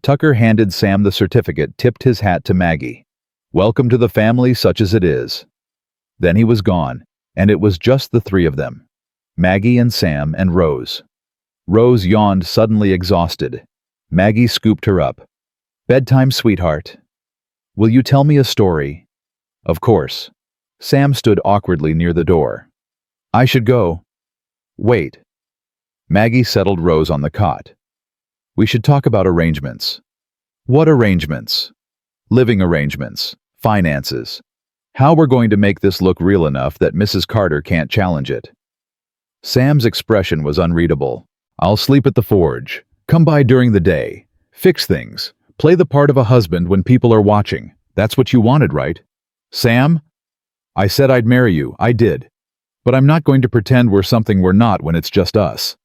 Tucker handed Sam the certificate, tipped his hat to Maggie. "Welcome to the family such as it is." Then he was gone, and it was just the three of them. Maggie and Sam and Rose. Rose yawned, suddenly exhausted. Maggie scooped her up. "Bedtime, sweetheart. Will you tell me a story?" "Of course." Sam stood awkwardly near the door. "I should go." "Wait." Maggie settled Rose on the cot. "We should talk about arrangements." "What arrangements?" "Living arrangements, finances. How we're going to make this look real enough that Mrs. Carter can't challenge it." Sam's expression was unreadable. "I'll sleep at the forge. Come by during the day. Fix things. Play the part of a husband when people are watching. That's what you wanted, right?" "Sam? I said I'd marry you. I did. But I'm not going to pretend we're something we're not when it's just us."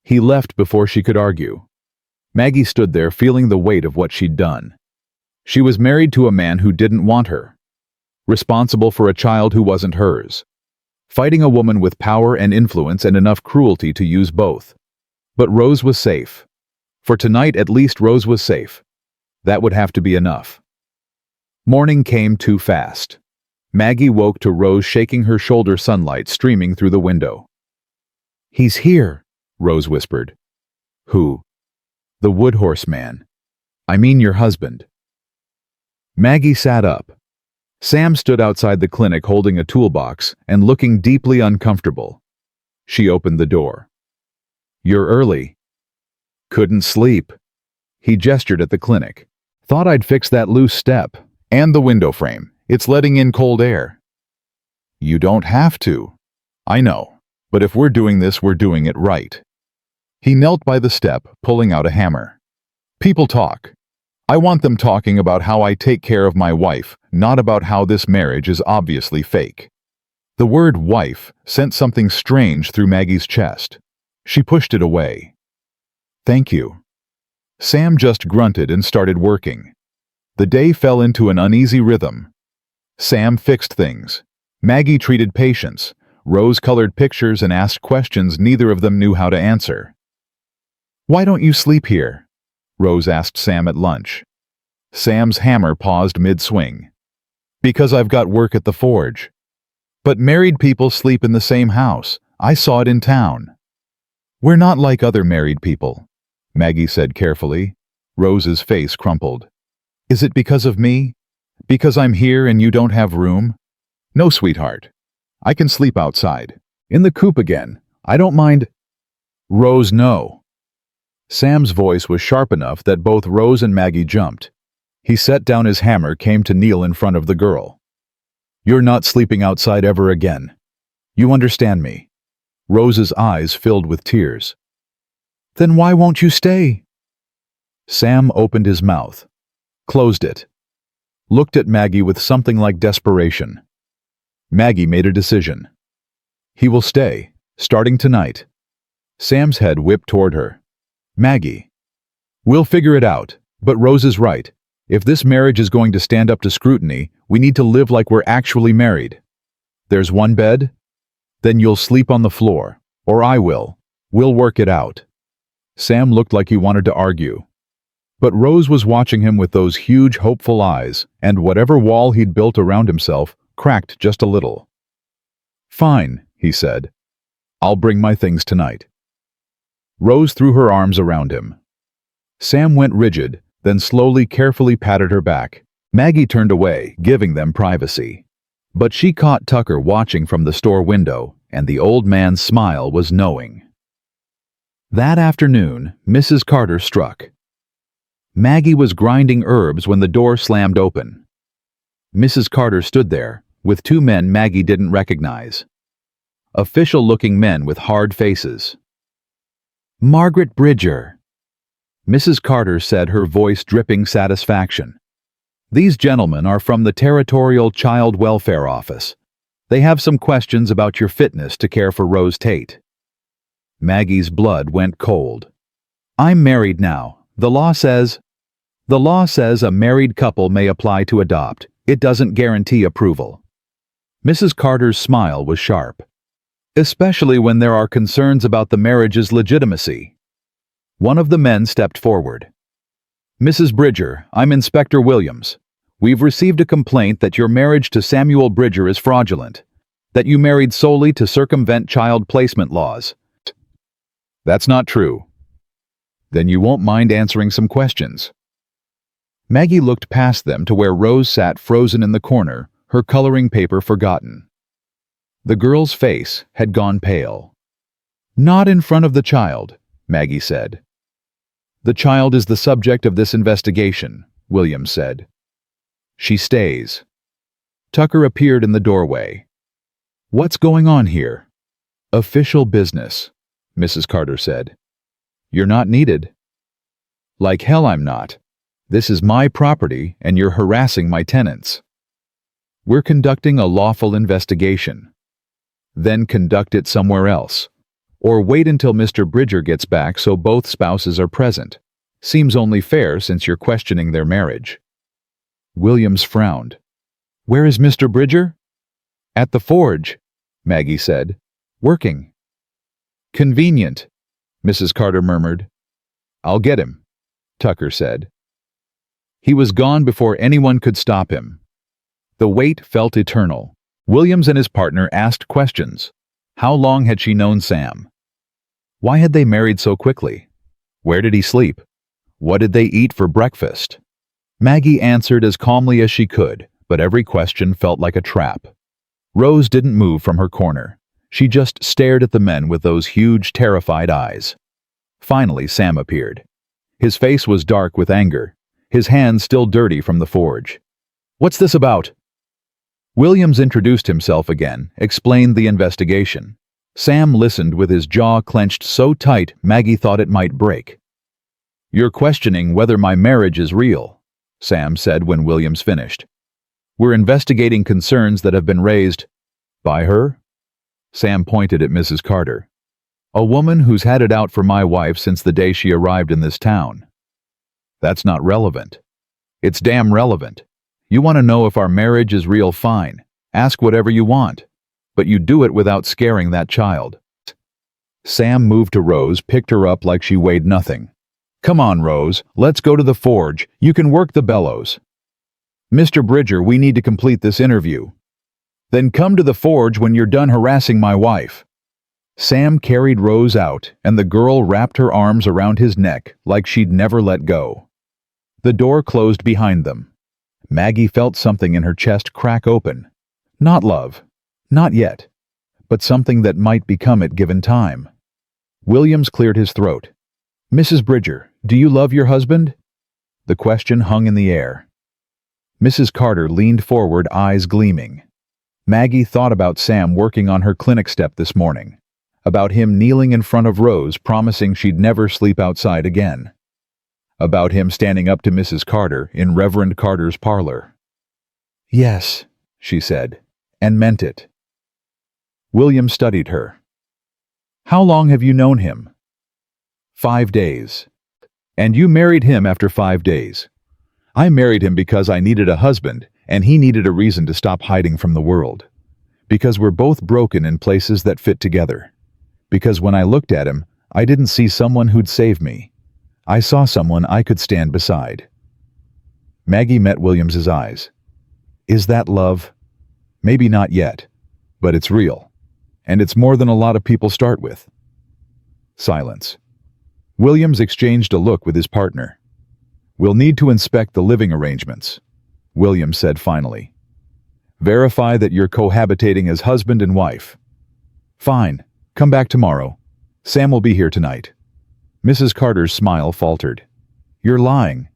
He left before she could argue. Maggie stood there feeling the weight of what she'd done. She was married to a man who didn't want her. Responsible for a child who wasn't hers. Fighting a woman with power and influence and enough cruelty to use both. But Rose was safe. For tonight at least Rose was safe. That would have to be enough. Morning came too fast. Maggie woke to Rose shaking her shoulder, sunlight streaming through the window. "He's here," Rose whispered. "Who?" "The Woodhorse man. I mean your husband." Maggie sat up. Sam stood outside the clinic holding a toolbox and looking deeply uncomfortable. She opened the door. "You're early." "Couldn't sleep." He gestured at the clinic. "Thought I'd fix that loose step. And the window frame. It's letting in cold air." "You don't have to." "I know. But if we're doing this, we're doing it right." He knelt by the step, pulling out a hammer. "People talk. I want them talking about how I take care of my wife, not about how this marriage is obviously fake." The word wife sent something strange through Maggie's chest. She pushed it away. "Thank you." Sam just grunted and started working. The day fell into an uneasy rhythm. Sam fixed things. Maggie treated patients. Rose colored pictures and asked questions neither of them knew how to answer. "Why don't you sleep here?" Rose asked Sam at lunch. Sam's hammer paused mid-swing. "Because I've got work at the forge." "But married people sleep in the same house. I saw it in town." "We're not like other married people," Maggie said carefully. Rose's face crumpled. "Is it because of me? Because I'm here and you don't have room?" "No, sweetheart. I can sleep outside. In the coop again. I don't mind." "Rose, no." Sam's voice was sharp enough that both Rose and Maggie jumped. He set down his hammer, came to kneel in front of the girl. "You're not sleeping outside ever again. You understand me?" Rose's eyes filled with tears. "Then why won't you stay?" Sam opened his mouth, closed it, looked at Maggie with something like desperation. Maggie made a decision. "He will stay, starting tonight." Sam's head whipped toward her. "Maggie, we'll figure it out, but Rose is right. If this marriage is going to stand up to scrutiny, we need to live like we're actually married. There's one bed? Then you'll sleep on the floor, or I will. We'll work it out." Sam looked like he wanted to argue. But Rose was watching him with those huge, hopeful eyes, and whatever wall he'd built around himself cracked just a little. "Fine," he said. "I'll bring my things tonight." Rose threw her arms around him. Sam went rigid, then slowly, carefully patted her back. Maggie turned away, giving them privacy. But she caught Tucker watching from the store window, and the old man's smile was knowing. That afternoon, Mrs. Carter struck. Maggie was grinding herbs when the door slammed open. Mrs. Carter stood there, with two men Maggie didn't recognize. Official-looking men with hard faces. "Margaret Bridger," Mrs. Carter said, her voice dripping satisfaction. "These gentlemen are from the Territorial Child Welfare Office. They have some questions about your fitness to care for Rose Tate." Maggie's blood went cold. "I'm married now. The law says a married couple may apply to adopt. It doesn't guarantee approval." Mrs. Carter's smile was sharp. "Especially when there are concerns about the marriage's legitimacy." One of the men stepped forward. "Mrs. Bridger, I'm Inspector Williams. We've received a complaint that your marriage to Samuel Bridger is fraudulent, that you married solely to circumvent child placement laws." "That's not true." "Then you won't mind answering some questions." Maggie looked past them to where Rose sat frozen in the corner, her coloring paper forgotten. The girl's face had gone pale. "Not in front of the child," Maggie said. "The child is the subject of this investigation," Williams said. "She stays." Tucker appeared in the doorway. "What's going on here?" "Official business," Mrs. Carter said. "You're not needed." "Like hell I'm not. This is my property and you're harassing my tenants." "We're conducting a lawful investigation." "Then conduct it somewhere else. Or wait until Mr. Bridger gets back so both spouses are present. Seems only fair since you're questioning their marriage." Williams frowned. "Where is Mr. Bridger?" "At the forge," Maggie said. "Working." "Convenient," Mrs. Carter murmured. "I'll get him," Tucker said. He was gone before anyone could stop him. The wait felt eternal. Williams and his partner asked questions. How long had she known Sam? Why had they married so quickly? Where did he sleep? What did they eat for breakfast? Maggie answered as calmly as she could, but every question felt like a trap. Rose didn't move from her corner. She just stared at the men with those huge, terrified eyes. Finally, Sam appeared. His face was dark with anger, his hands still dirty from the forge. "What's this about?" Williams introduced himself again, explained the investigation. Sam listened with his jaw clenched so tight Maggie thought it might break. "You're questioning whether my marriage is real," Sam said when Williams finished. "We're investigating concerns that have been raised." "By her?" Sam pointed at Mrs. Carter. "A woman who's had it out for my wife since the day she arrived in this town." "That's not relevant." "It's damn relevant. You want to know if our marriage is real, fine. Ask whatever you want. But you do it without scaring that child." Sam moved to Rose, picked her up like she weighed nothing. "Come on, Rose, let's go to the forge. You can work the bellows." "Mr. Bridger, we need to complete this interview." "Then come to the forge when you're done harassing my wife." Sam carried Rose out, and the girl wrapped her arms around his neck like she'd never let go. The door closed behind them. Maggie felt something in her chest crack open. Not love. Not yet. But something that might become it given time. Williams cleared his throat. "Mrs. Bridger, do you love your husband?" The question hung in the air. Mrs. Carter leaned forward, eyes gleaming. Maggie thought about Sam working on her clinic step this morning. About him kneeling in front of Rose, promising she'd never sleep outside again. About him standing up to Mrs. Carter in Reverend Carter's parlor. "Yes," she said, and meant it. William studied her. "How long have you known him?" 5 days. "And you married him after 5 days." "I married him because I needed a husband, and he needed a reason to stop hiding from the world. Because we're both broken in places that fit together. Because when I looked at him, I didn't see someone who'd save me. I saw someone I could stand beside." Maggie met Williams's eyes. "Is that love?" "Maybe not yet, but it's real. And it's more than a lot of people start with." Silence. Williams exchanged a look with his partner. "We'll need to inspect the living arrangements," Williams said finally. Verify that you're cohabitating as husband and wife. Fine. Come back tomorrow. Sam will be here tonight. Mrs. Carter's smile faltered. You're lying.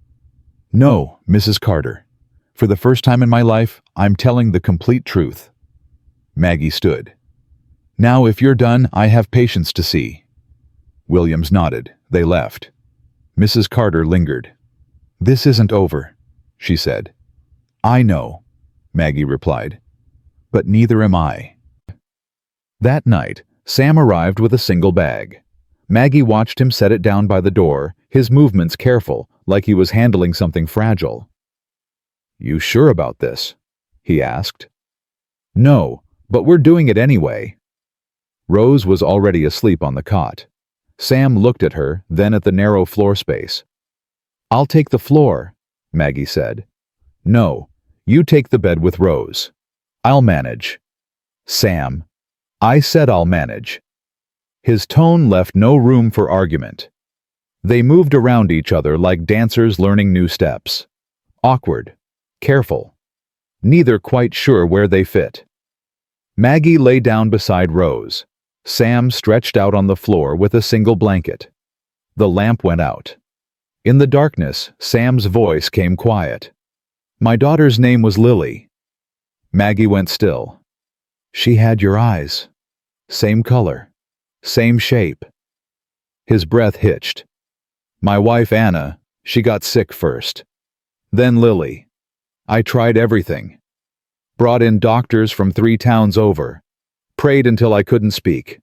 No, Mrs. Carter. For the first time in my life, I'm telling the complete truth. Maggie stood. Now, if you're done, I have patients to see. Williams nodded. They left. Mrs. Carter lingered. This isn't over, she said. I know, Maggie replied. But neither am I. That night, Sam arrived with a single bag. Maggie watched him set it down by the door, his movements careful, like he was handling something fragile. You sure about this? He asked. No, but we're doing it anyway. Rose was already asleep on the cot. Sam looked at her, then at the narrow floor space. I'll take the floor, Maggie said. No, you take the bed with Rose. I'll manage. Sam, I said I'll manage. His tone left no room for argument. They moved around each other like dancers learning new steps. Awkward, careful, neither quite sure where they fit. Maggie lay down beside Rose. Sam stretched out on the floor with a single blanket. The lamp went out. In the darkness, Sam's voice came quiet. My daughter's name was Lily. Maggie went still. She had your eyes. Same color. Same shape. His breath hitched. My wife Anna, she got sick first. Then Lily. I tried everything. Brought in doctors from 3 towns over. Prayed until I couldn't speak.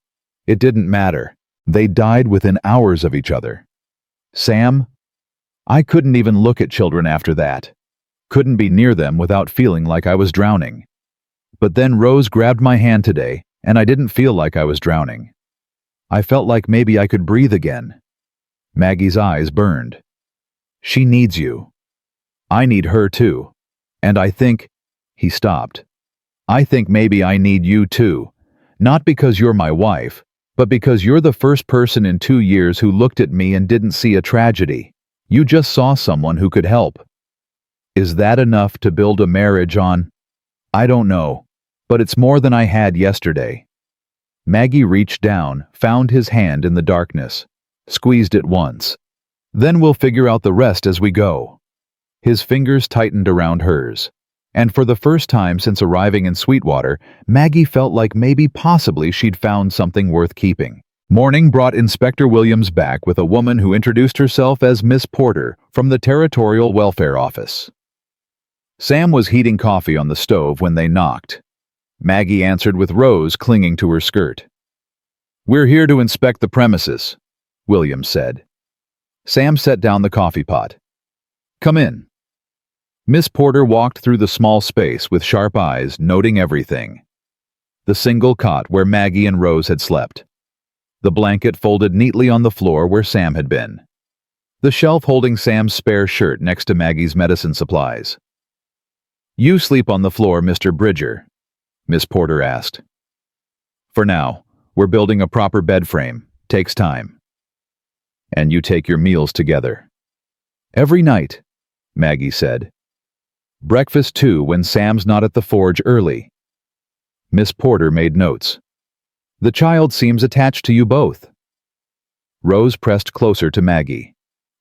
It didn't matter. They died within hours of each other. Sam? I couldn't even look at children after that. Couldn't be near them without feeling like I was drowning. But then Rose grabbed my hand today, and I didn't feel like I was drowning. I felt like maybe I could breathe again. Maggie's eyes burned. She needs you. I need her too. And I think... He stopped. I think maybe I need you too. Not because you're my wife, but because you're the first person in 2 years who looked at me and didn't see a tragedy. You just saw someone who could help. Is that enough to build a marriage on? I don't know, but it's more than I had yesterday. Maggie reached down, found his hand in the darkness, squeezed it once. Then we'll figure out the rest as we go. His fingers tightened around hers. And for the first time since arriving in Sweetwater, Maggie felt like maybe possibly she'd found something worth keeping. Morning brought Inspector Williams back with a woman who introduced herself as Miss Porter from the Territorial Welfare Office. Sam was heating coffee on the stove when they knocked. Maggie answered with Rose clinging to her skirt. We're here to inspect the premises, Williams said. Sam set down the coffee pot. Come in. Miss Porter walked through the small space with sharp eyes, noting everything. The single cot where Maggie and Rose had slept. The blanket folded neatly on the floor where Sam had been. The shelf holding Sam's spare shirt next to Maggie's medicine supplies. You sleep on the floor, Mr. Bridger, Miss Porter asked. For now, we're building a proper bed frame. Takes time. And you take your meals together. Every night, Maggie said. Breakfast too when Sam's not at the forge early. Miss Porter made notes. The child seems attached to you both. Rose pressed closer to Maggie.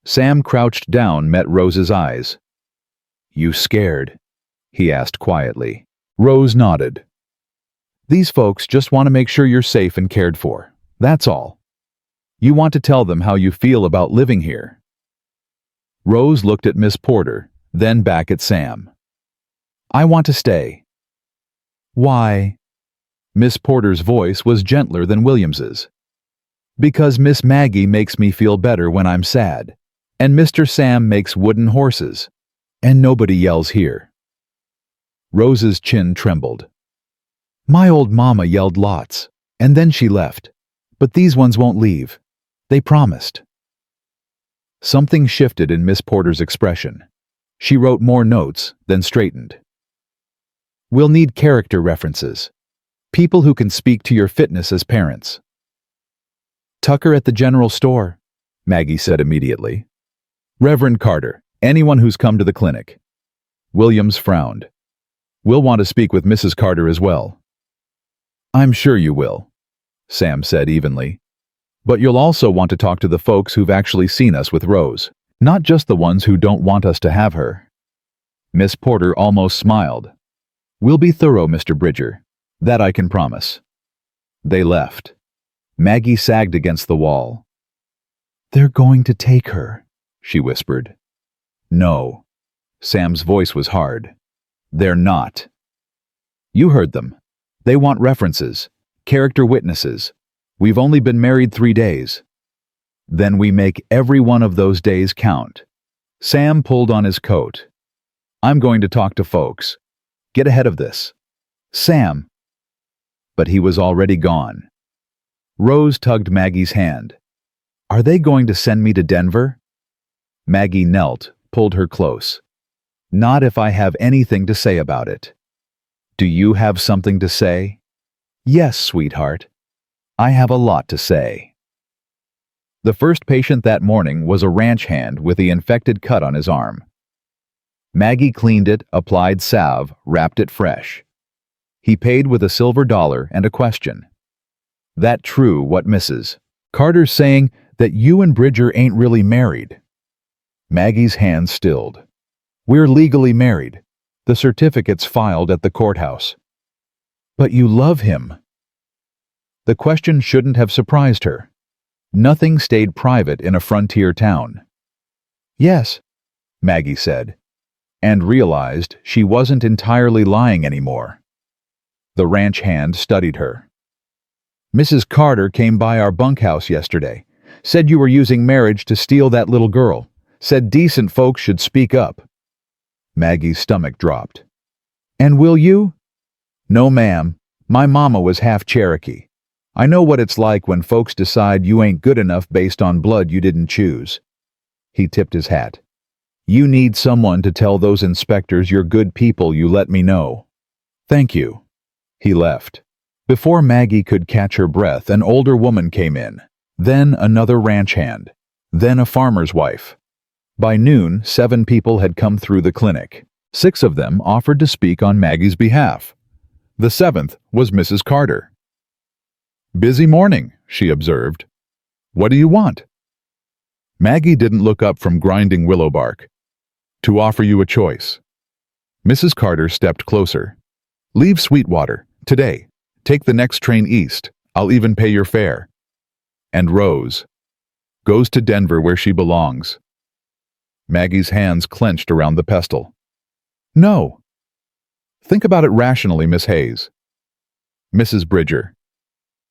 Sam crouched down, met Rose's eyes. You scared? He asked quietly. Rose nodded. These folks just want to make sure you're safe and cared for. That's all. You want to tell them how you feel about living here. Rose looked at Miss Porter, then back at Sam. I want to stay. Why? Miss Porter's voice was gentler than Williams's. Because Miss Maggie makes me feel better when I'm sad, and Mr. Sam makes wooden horses, and nobody yells here. Rose's chin trembled. My old mama yelled lots, and then she left, but these ones won't leave. They promised. Something shifted in Miss Porter's expression. She wrote more notes, then straightened. We'll need character references. People who can speak to your fitness as parents. Tucker at the general store, Maggie said immediately. Reverend Carter, anyone who's come to the clinic. Williams frowned. We'll want to speak with Mrs. Carter as well." "I'm sure you will," Sam said evenly. "But you'll also want to talk to the folks who've actually seen us with Rose, not just the ones who don't want us to have her." Miss Porter almost smiled. "We'll be thorough, Mr. Bridger. That I can promise." They left. Maggie sagged against the wall. "They're going to take her," she whispered. "No." Sam's voice was hard. "They're not." "You heard them. They want references, character witnesses. We've only been married 3 days." "Then we make every one of those days count." Sam pulled on his coat. "I'm going to talk to folks. Get ahead of this." "Sam!" But he was already gone. Rose tugged Maggie's hand. "Are they going to send me to Denver?" Maggie knelt, pulled her close. "Not if I have anything to say about it." "Do you have something to say?" "Yes, sweetheart. I have a lot to say." The first patient that morning was a ranch hand with the infected cut on his arm. Maggie cleaned it, applied salve, wrapped it fresh. He paid with a silver dollar and a question. "That true, what Mrs. Carter's saying, that you and Bridger ain't really married?" Maggie's hand stilled. "We're legally married. The certificate's filed at the courthouse." "But you love him." The question shouldn't have surprised her. Nothing stayed private in a frontier town. "Yes," Maggie said, and realized she wasn't entirely lying anymore. The ranch hand studied her. "Mrs. Carter came by our bunkhouse yesterday. Said you were using marriage to steal that little girl. Said decent folks should speak up." Maggie's stomach dropped. "And will you?" "No, ma'am. My mama was half Cherokee. I know what it's like when folks decide you ain't good enough based on blood you didn't choose." He tipped his hat. "You need someone to tell those inspectors you're good people. You let me know." "Thank you." He left. Before Maggie could catch her breath, an older woman came in. Then another ranch hand. Then a farmer's wife. By noon, 7 people had come through the clinic. 6 of them offered to speak on Maggie's behalf. The 7th was Mrs. Carter. "Busy morning," she observed. "What do you want?" Maggie didn't look up from grinding willow bark. "To offer you a choice." Mrs. Carter stepped closer. "Leave Sweetwater, today. Take the next train east. I'll even pay your fare." And Rose goes to Denver where she belongs. Maggie's hands clenched around the pestle. "No." "Think about it rationally, Miss Hayes." "Mrs. Bridger,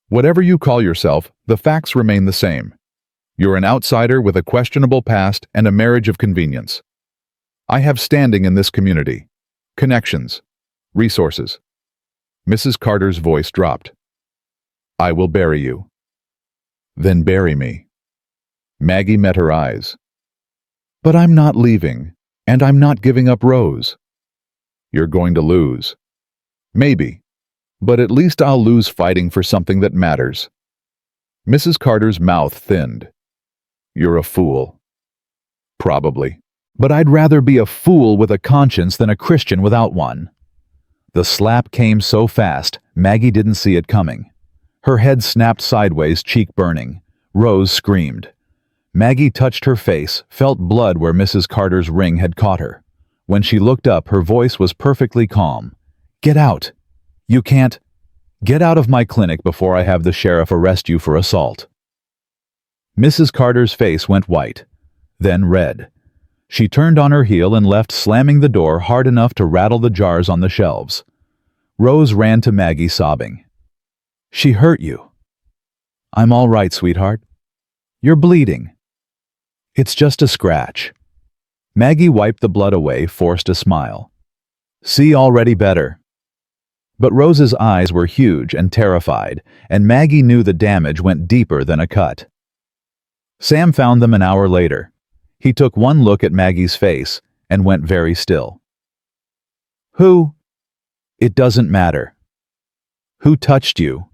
whatever you call yourself, the facts remain the same. You're an outsider with a questionable past and a marriage of convenience. I have standing in this community. Connections. Resources." Mrs. Carter's voice dropped. "I will bury you." "Then bury me." Maggie met her eyes. "But I'm not leaving, and I'm not giving up Rose." "You're going to lose." "Maybe, but at least I'll lose fighting for something that matters." Mrs. Carter's mouth thinned. "You're a fool." "Probably. But I'd rather be a fool with a conscience than a Christian without one." The slap came so fast, Maggie didn't see it coming. Her head snapped sideways, cheek burning. Rose screamed. Maggie touched her face, felt blood where Mrs. Carter's ring had caught her. When she looked up, her voice was perfectly calm. "Get out. You can't. Get out of my clinic before I have the sheriff arrest you for assault." Mrs. Carter's face went white, then red. She turned on her heel and left, slamming the door hard enough to rattle the jars on the shelves. Rose ran to Maggie, sobbing. "She hurt you." "I'm all right, sweetheart." "You're bleeding." "It's just a scratch." Maggie wiped the blood away, forced a smile. "See, already better." But Rose's eyes were huge and terrified, and Maggie knew the damage went deeper than a cut. Sam found them an hour later. He took one look at Maggie's face and went very still. "Who?" "It doesn't matter." "Who touched you?"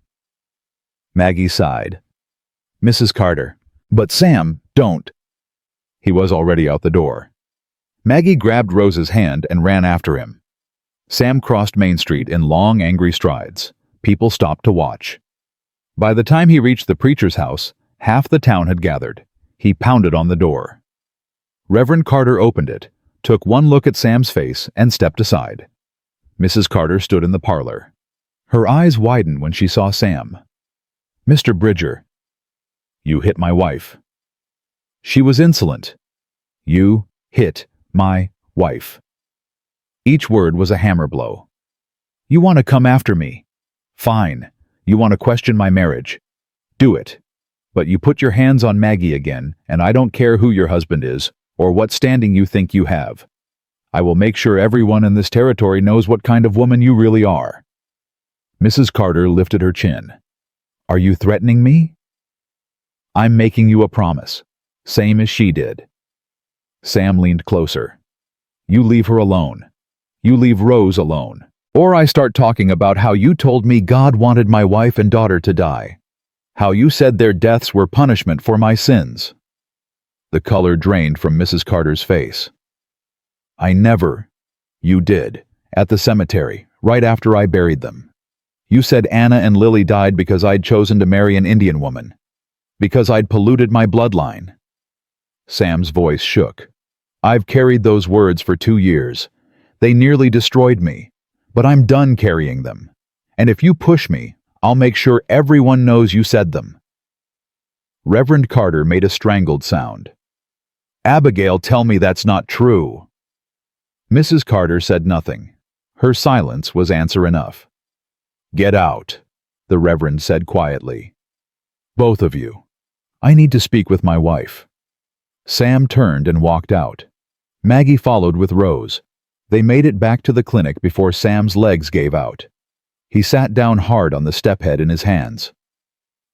Maggie sighed. "Mrs. Carter." "But Sam, don't." He was already out the door. Maggie grabbed Rose's hand and ran after him. Sam crossed Main Street in long, angry strides. People stopped to watch. By the time he reached the preacher's house, half the town had gathered. He pounded on the door. Reverend Carter opened it, took one look at Sam's face, and stepped aside. Mrs. Carter stood in the parlor. Her eyes widened when she saw Sam. "Mr. Bridger, you hit my wife." She was insolent. "You hit my wife." Each word was a hammer blow. "You want to come after me? Fine. You want to question my marriage? Do it. But you put your hands on Maggie again, and I don't care who your husband is, or what standing you think you have. I will make sure everyone in this territory knows what kind of woman you really are." Mrs. Carter lifted her chin. "Are you threatening me?" "I'm making you a promise, same as she did." Sam leaned closer. "You leave her alone. You leave Rose alone. Or I start talking about how you told me God wanted my wife and daughter to die. How you said their deaths were punishment for my sins." The color drained from Mrs. Carter's face. "I never. You did. At the cemetery, right after I buried them. You said Anna and Lily died because I'd chosen to marry an Indian woman. Because I'd polluted my bloodline." Sam's voice shook. "I've carried those words for 2 years. They nearly destroyed me. But I'm done carrying them. And if you push me, I'll make sure everyone knows you said them." Reverend Carter made a strangled sound. "Abigail, tell me that's not true." Mrs. Carter said nothing. Her silence was answer enough. "Get out," the Reverend said quietly. "Both of you. I need to speak with my wife." Sam turned and walked out. Maggie followed with Rose. They made it back to the clinic before Sam's legs gave out. He sat down hard on the step-head in his hands.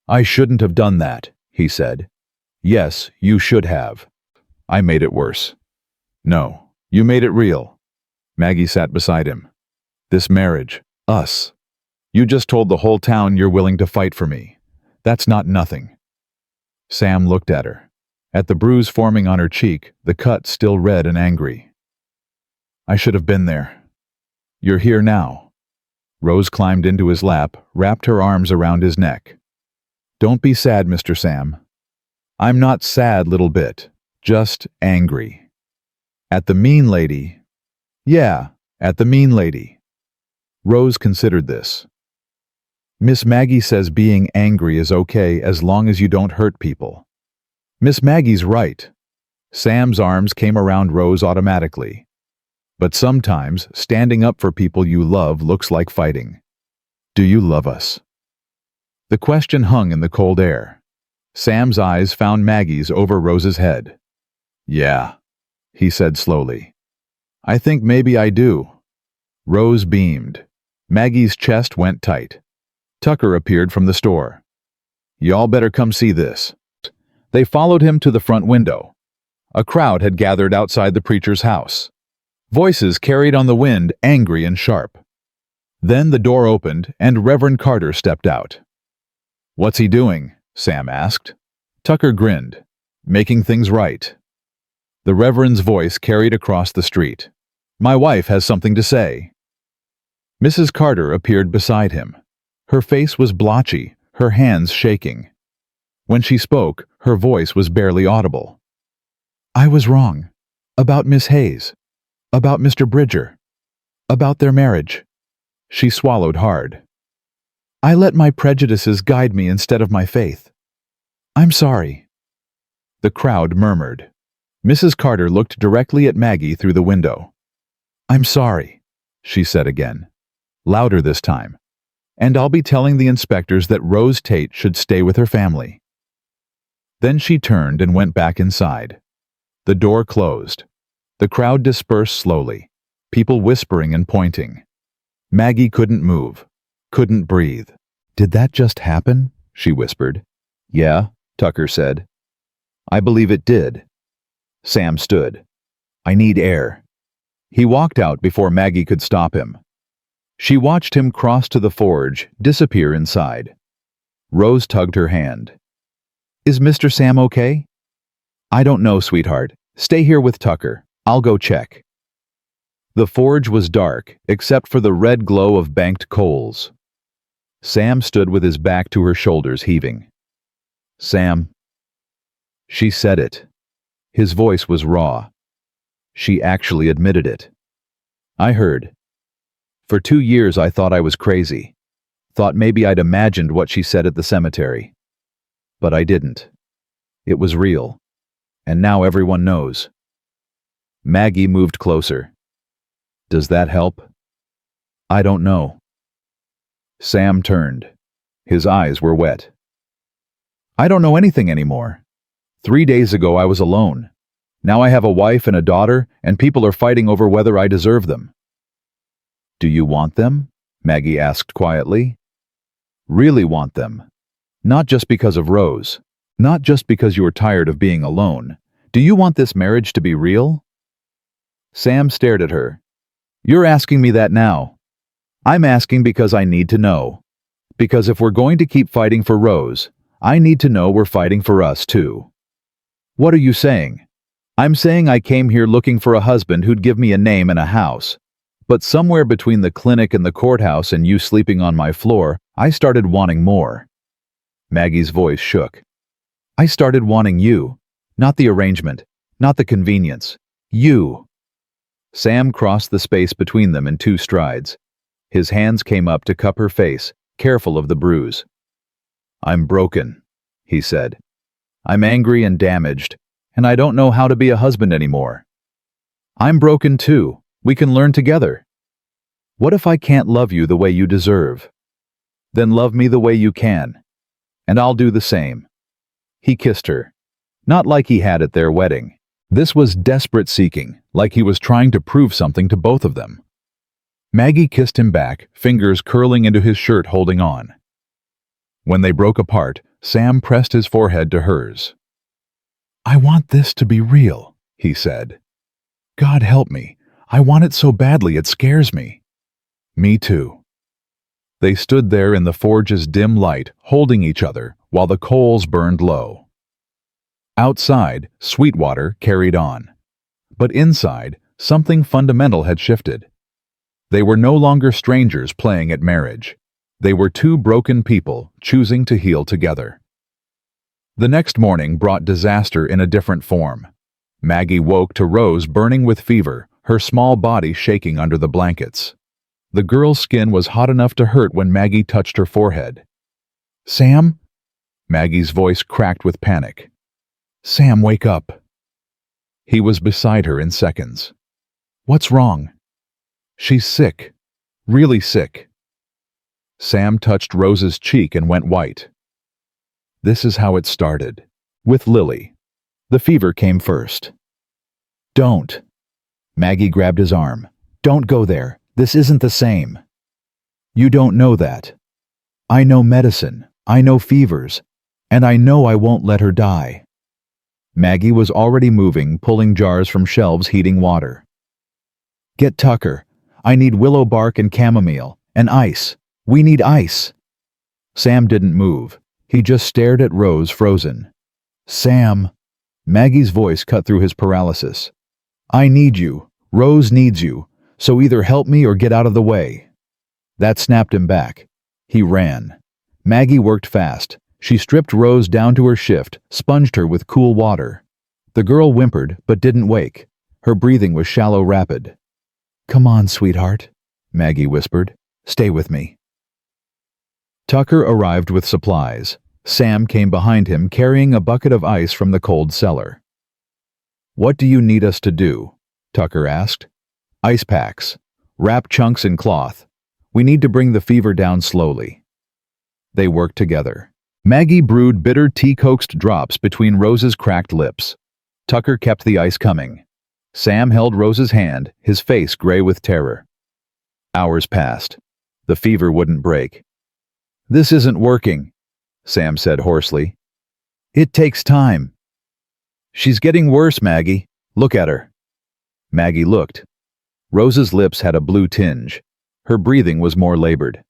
"I shouldn't have done that," he said. "Yes, you should have. I made it worse." "No, you made it real." Maggie sat beside him. "This marriage, us. You just told the whole town you're willing to fight for me. That's not nothing." Sam looked at her. At the bruise forming on her cheek, the cut still red and angry. "I should have been there. You're here now." Rose climbed into his lap, wrapped her arms around his neck. "Don't be sad, Mr. Sam." "I'm not sad, little bit. Just angry." "At the mean lady?" "Yeah, at the mean lady." Rose considered this. "Miss Maggie says being angry is okay as long as you don't hurt people." "Miss Maggie's right." Sam's arms came around Rose automatically. "But sometimes standing up for people you love looks like fighting. Do you love us?" The question hung in the cold air. Sam's eyes found Maggie's over Rose's head. "Yeah," he said slowly. "I think maybe I do." Rose beamed. Maggie's chest went tight. Tucker appeared from the store. "Y'all better come see this." They followed him to the front window. A crowd had gathered outside the preacher's house. Voices carried on the wind, angry and sharp. Then the door opened, and Reverend Carter stepped out. "What's he doing?" Sam asked. Tucker grinned. "Making things right." The Reverend's voice carried across the street. "My wife has something to say." Mrs. Carter appeared beside him. Her face was blotchy, her hands shaking. When she spoke, her voice was barely audible. "I was wrong. About Miss Hayes. About Mr. Bridger. About their marriage." She swallowed hard. "I let my prejudices guide me instead of my faith. I'm sorry." The crowd murmured. Mrs. Carter looked directly at Maggie through the window. "I'm sorry," she said again, louder this time. "And I'll be telling the inspectors that Rose Tate should stay with her family." Then she turned and went back inside. The door closed. The crowd dispersed slowly, people whispering and pointing. Maggie couldn't move, couldn't breathe. "Did that just happen?" she whispered. "Yeah," Tucker said. "I believe it did." Sam stood. "I need air." He walked out before Maggie could stop him. She watched him cross to the forge, disappear inside. Rose tugged her hand. "Is Mr. Sam okay?" "I don't know, sweetheart. Stay here with Tucker. I'll go check." The forge was dark, except for the red glow of banked coals. Sam stood with his back to her shoulders, heaving. "Sam." She said it. His voice was raw. She actually admitted it. "I heard. For 2 years I thought I was crazy. Thought maybe I'd imagined what she said at the cemetery. But I didn't. It was real. And now everyone knows." Maggie moved closer. "Does that help?" "I don't know." Sam turned. His eyes were wet. "I don't know anything anymore. 3 days ago I was alone. Now I have a wife and a daughter, and people are fighting over whether I deserve them." "Do you want them?" Maggie asked quietly. "Really want them? Not just because of Rose. Not just because you are tired of being alone. Do you want this marriage to be real?" Sam stared at her. "You're asking me that now. I'm asking because I need to know. Because if we're going to keep fighting for Rose, I need to know we're fighting for us too." "What are you saying?" "I'm saying I came here looking for a husband who'd give me a name and a house. But somewhere between the clinic and the courthouse and you sleeping on my floor, I started wanting more." Maggie's voice shook. "I started wanting you. Not the arrangement. Not the convenience. You." Sam crossed the space between them in 2 strides. His hands came up to cup her face, careful of the bruise. "I'm broken," he said. "I'm angry and damaged, and I don't know how to be a husband anymore." "I'm broken too. We can learn together." "What if I can't love you the way you deserve?" "Then love me the way you can. And I'll do the same." He kissed her. Not like he had at their wedding. This was desperate seeking, like he was trying to prove something to both of them. Maggie kissed him back, fingers curling into his shirt, holding on. When they broke apart, Sam pressed his forehead to hers. "I want this to be real," he said. "God help me. I want it so badly it scares me." "Me too." They stood there in the forge's dim light, holding each other, while the coals burned low. Outside, Sweetwater carried on. But inside, something fundamental had shifted. They were no longer strangers playing at marriage. They were 2 broken people choosing to heal together. The next morning brought disaster in a different form. Maggie woke to Rose burning with fever, her small body shaking under the blankets. The girl's skin was hot enough to hurt when Maggie touched her forehead. "Sam?" Maggie's voice cracked with panic. "Sam, wake up." He was beside her in seconds. "What's wrong?" "She's sick. Really sick." Sam touched Rose's cheek and went white. This is how it started. With Lily. The fever came first. "Don't." Maggie grabbed his arm. "Don't go there. This isn't the same." "You don't know that. I know medicine. I know fevers. And I know I won't let her die." Maggie was already moving, pulling jars from shelves, heating water. "Get Tucker. I need willow bark and chamomile. And ice. We need ice." Sam didn't move. He just stared at Rose, frozen. "Sam." Maggie's voice cut through his paralysis. "I need you. Rose needs you. So either help me or get out of the way." That snapped him back. He ran. Maggie worked fast. She stripped Rose down to her shift, sponged her with cool water. The girl whimpered, but didn't wake. Her breathing was shallow, rapid. "Come on, sweetheart," Maggie whispered. "Stay with me." Tucker arrived with supplies. Sam came behind him carrying a bucket of ice from the cold cellar. "What do you need us to do?" Tucker asked. "Ice packs. Wrap chunks in cloth. We need to bring the fever down slowly." They worked together. Maggie brewed bitter tea-coaxed drops between Rose's cracked lips. Tucker kept the ice coming. Sam held Rose's hand, his face gray with terror. Hours passed. The fever wouldn't break. "This isn't working," Sam said hoarsely. "It takes time." "She's getting worse, Maggie. Look at her." Maggie looked. Rose's lips had a blue tinge. Her breathing was more labored.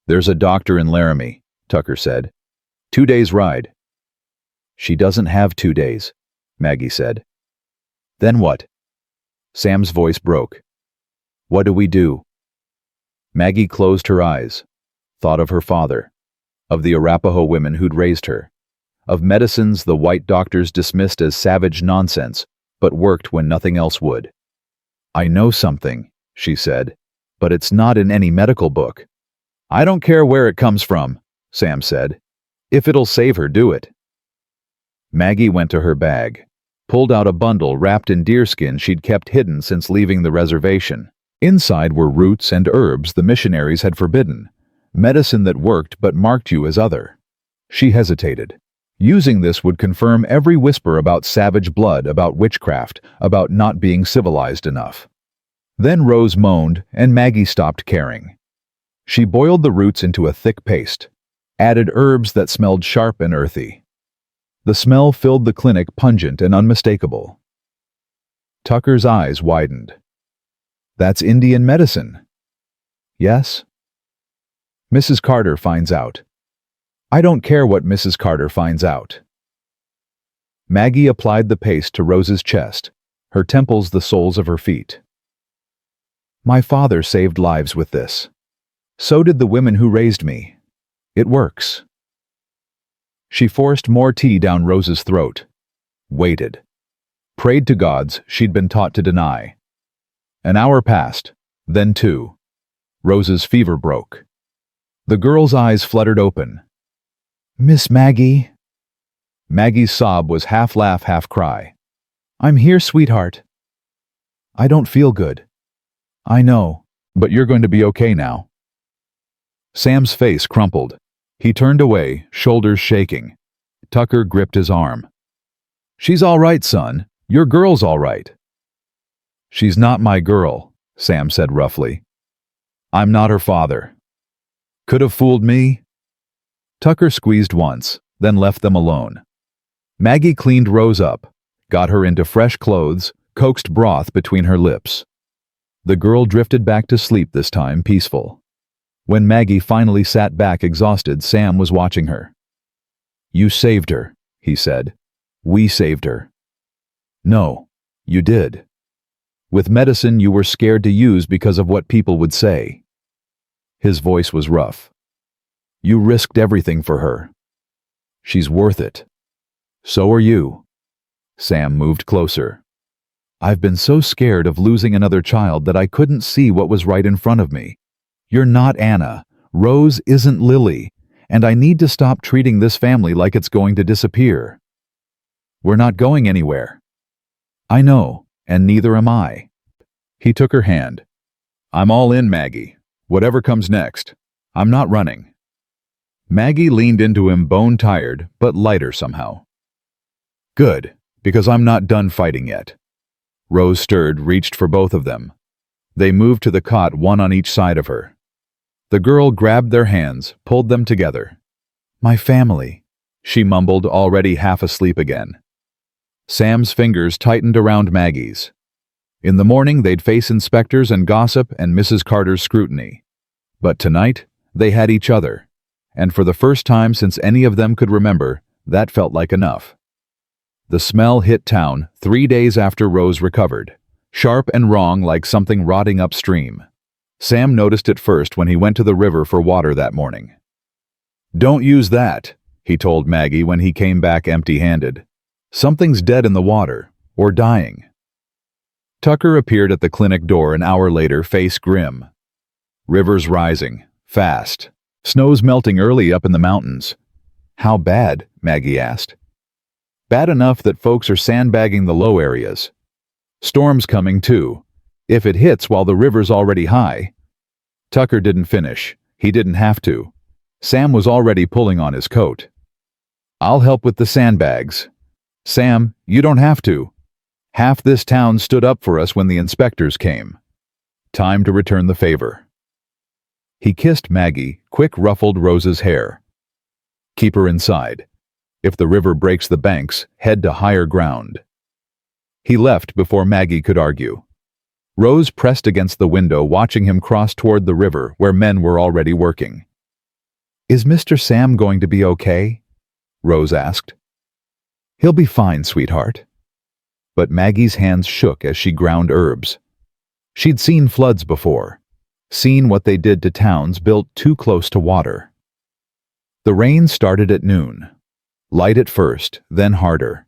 "There's a doctor in Laramie," Tucker said. 2 days' ride." "She doesn't have 2 days," Maggie said. "Then what?" Sam's voice broke. What do we do? Maggie closed her eyes, thought of her father, of the Arapaho women who'd raised her, of medicines the white doctors dismissed as savage nonsense, but worked when nothing else would. I know something, she said, but it's not in any medical book. I don't care where it comes from, Sam said. If it'll save her, do it. Maggie went to her bag, pulled out a bundle wrapped in deerskin she'd kept hidden since leaving the reservation. Inside were roots and herbs the missionaries had forbidden, medicine that worked but marked you as other. She hesitated. Using this would confirm every whisper about savage blood, about witchcraft, about not being civilized enough. Then Rose moaned, and Maggie stopped caring. She boiled the roots into a thick paste, added herbs that smelled sharp and earthy. The smell filled the clinic pungent and unmistakable. Tucker's eyes widened. That's Indian medicine. Yes? Mrs. Carter finds out. I don't care what Mrs. Carter finds out. Maggie applied the paste to Rose's chest, her temples the soles of her feet. My father saved lives with this. So did the women who raised me. It works. She forced more tea down Rose's throat, waited, prayed to gods she'd been taught to deny. An hour passed, then two. Rose's fever broke. The girl's eyes fluttered open. Miss Maggie. Maggie's sob was half laugh, half cry. I'm here, sweetheart. I don't feel good. I know, but you're going to be okay now. Sam's face crumpled. He turned away, shoulders shaking. Tucker gripped his arm. She's all right, son. Your girl's all right. She's not my girl, Sam said roughly. I'm not her father. Could have fooled me. Tucker squeezed once, then left them alone. Maggie cleaned Rose up, got her into fresh clothes, coaxed broth between her lips. The girl drifted back to sleep this time, peaceful. When Maggie finally sat back exhausted, Sam was watching her. You saved her, he said. We saved her. No, you did. With medicine you were scared to use because of what people would say. His voice was rough. You risked everything for her. She's worth it. So are you. Sam moved closer. I've been so scared of losing another child that I couldn't see what was right in front of me. You're not Anna. Rose isn't Lily. And I need to stop treating this family like it's going to disappear. We're not going anywhere. I know, and neither am I. He took her hand. I'm all in, Maggie. Whatever comes next. I'm not running. Maggie leaned into him, bone-tired, but lighter somehow. Good, because I'm not done fighting yet. Rose stirred, reached for both of them. They moved to the cot, one on each side of her. The girl grabbed their hands, pulled them together. My family, she mumbled, already half asleep again. Sam's fingers tightened around Maggie's. In the morning they'd face inspectors and gossip and Mrs. Carter's scrutiny. But tonight, they had each other. And for the first time since any of them could remember, that felt like enough. The smell hit town 3 days after Rose recovered, sharp and wrong like something rotting upstream. Sam noticed it first when he went to the river for water that morning. Don't use that, he told Maggie when he came back empty-handed. Something's dead in the water, or dying. Tucker appeared at the clinic door an hour later, face grim. Rivers rising, fast. Snow's melting early up in the mountains. How bad? Maggie asked. Bad enough that folks are sandbagging the low areas. Storm's coming too, if it hits while the river's already high. Tucker didn't finish. He didn't have to. Sam was already pulling on his coat. I'll help with the sandbags. Sam, you don't have to. Half this town stood up for us when the inspectors came. Time to return the favor. He kissed Maggie, quick ruffled Rose's hair. Keep her inside. If the river breaks the banks, head to higher ground. He left before Maggie could argue. Rose pressed against the window, watching him cross toward the river where men were already working. Is Mr. Sam going to be okay? Rose asked. He'll be fine, sweetheart. But Maggie's hands shook as she ground herbs. She'd seen floods before, seen what they did to towns built too close to water. The rain started at noon. Light at first, then harder.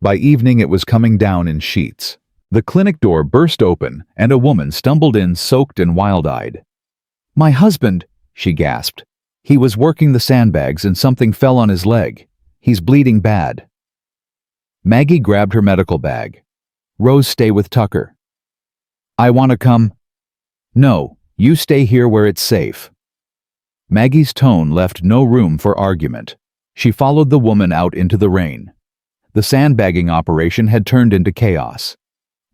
By evening it was coming down in sheets. The clinic door burst open and a woman stumbled in soaked and wild-eyed. "My husband," she gasped. "He was working the sandbags and something fell on his leg. He's bleeding bad." Maggie grabbed her medical bag. "Rose, stay with Tucker." "I want to come." "No, you stay here where it's safe." Maggie's tone left no room for argument. She followed the woman out into the rain. The sandbagging operation had turned into chaos.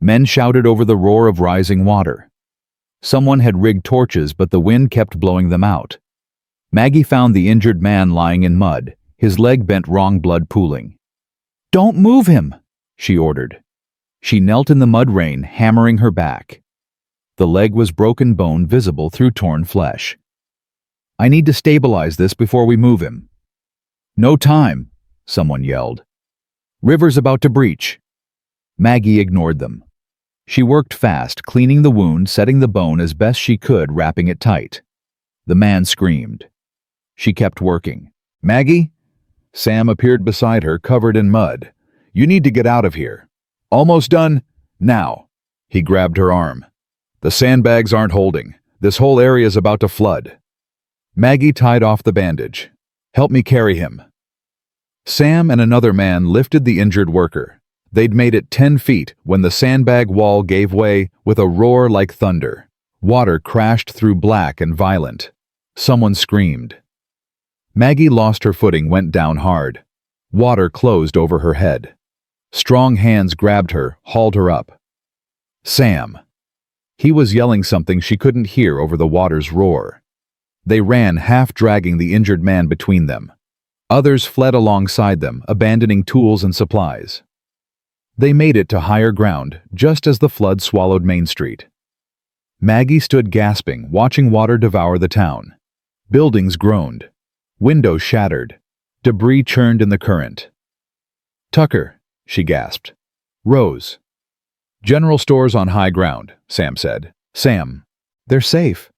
Men shouted over the roar of rising water. Someone had rigged torches, but the wind kept blowing them out. Maggie found the injured man lying in mud, his leg bent wrong, blood pooling. "Don't move him," she ordered. She knelt in the mud rain, hammering her back. The leg was broken bone visible through torn flesh. "I need to stabilize this before we move him." "No time," someone yelled. "River's about to breach." Maggie ignored them. She worked fast, cleaning the wound, setting the bone as best she could, wrapping it tight. The man screamed. She kept working. "Maggie?" Sam appeared beside her, covered in mud. "You need to get out of here." "Almost done? Now." He grabbed her arm. "The sandbags aren't holding. This whole area's about to flood." Maggie tied off the bandage. "Help me carry him." Sam and another man lifted the injured worker. They'd made it 10 feet when the sandbag wall gave way with a roar like thunder. Water crashed through, black and violent. Someone screamed. Maggie lost her footing, went down hard. Water closed over her head. Strong hands grabbed her, hauled her up. "Sam!" He was yelling something she couldn't hear over the water's roar. They ran, half dragging the injured man between them. Others fled alongside them, abandoning tools and supplies. They made it to higher ground, just as the flood swallowed Main Street. Maggie stood gasping, watching water devour the town. Buildings groaned. Windows shattered. Debris churned in the current. "Tucker," she gasped. "Rose." "General stores on high ground," Sam said. "Sam, they're safe."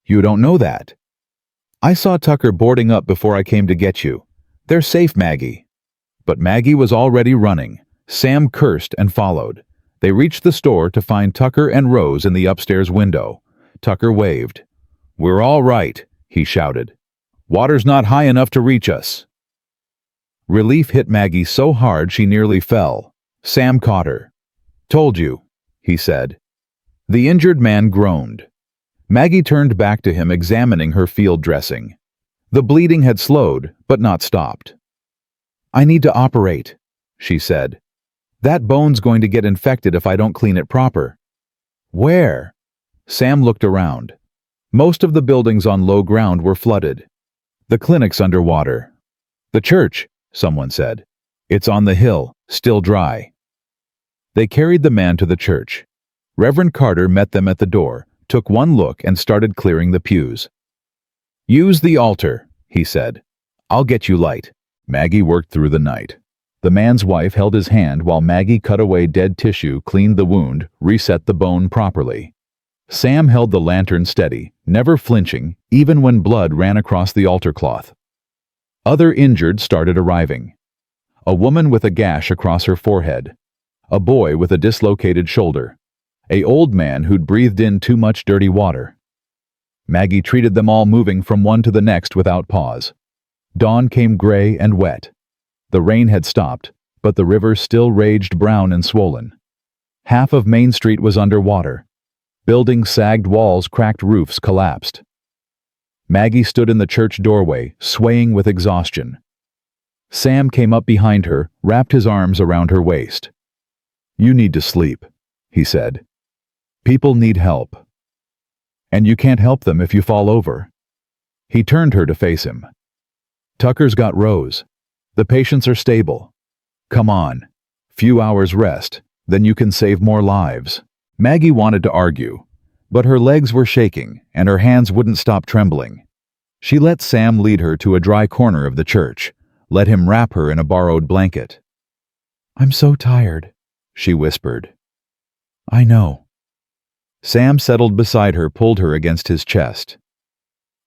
"You don't know that." "I saw Tucker boarding up before I came to get you. They're safe, Maggie." But Maggie was already running. Sam cursed and followed. They reached the store to find Tucker and Rose in the upstairs window. Tucker waved. "We're all right," he shouted. "Water's not high enough to reach us." Relief hit Maggie so hard she nearly fell. Sam caught her. "Told you," he said. The injured man groaned. Maggie turned back to him, examining her field dressing. The bleeding had slowed, but not stopped. "I need to operate," she said. "That bone's going to get infected if I don't clean it proper." "Where?" Sam looked around. Most of the buildings on low ground were flooded. The clinic's underwater. "The church," someone said. "It's on the hill, still dry." They carried the man to the church. Reverend Carter met them at the door, took one look and started clearing the pews. "Use the altar," he said. "I'll get you light." Maggie worked through the night. The man's wife held his hand while Maggie cut away dead tissue, cleaned the wound, reset the bone properly. Sam held the lantern steady, never flinching, even when blood ran across the altar cloth. Other injured started arriving. A woman with a gash across her forehead. A boy with a dislocated shoulder. An old man who'd breathed in too much dirty water. Maggie treated them all, moving from one to the next without pause. Dawn came gray and wet. The rain had stopped, but the river still raged, brown and swollen. Half of Main Street was underwater. Buildings sagged, walls cracked, roofs collapsed. Maggie stood in the church doorway, swaying with exhaustion. Sam came up behind her, wrapped his arms around her waist. "You need to sleep," he said. "People need help. And you can't help them if you fall over." He turned her to face him. "Tucker's got Rose. The patients are stable. Come on. Few hours rest, then you can save more lives." Maggie wanted to argue, but her legs were shaking and her hands wouldn't stop trembling. She let Sam lead her to a dry corner of the church, let him wrap her in a borrowed blanket. "I'm so tired," she whispered. "I know." Sam settled beside her, pulled her against his chest.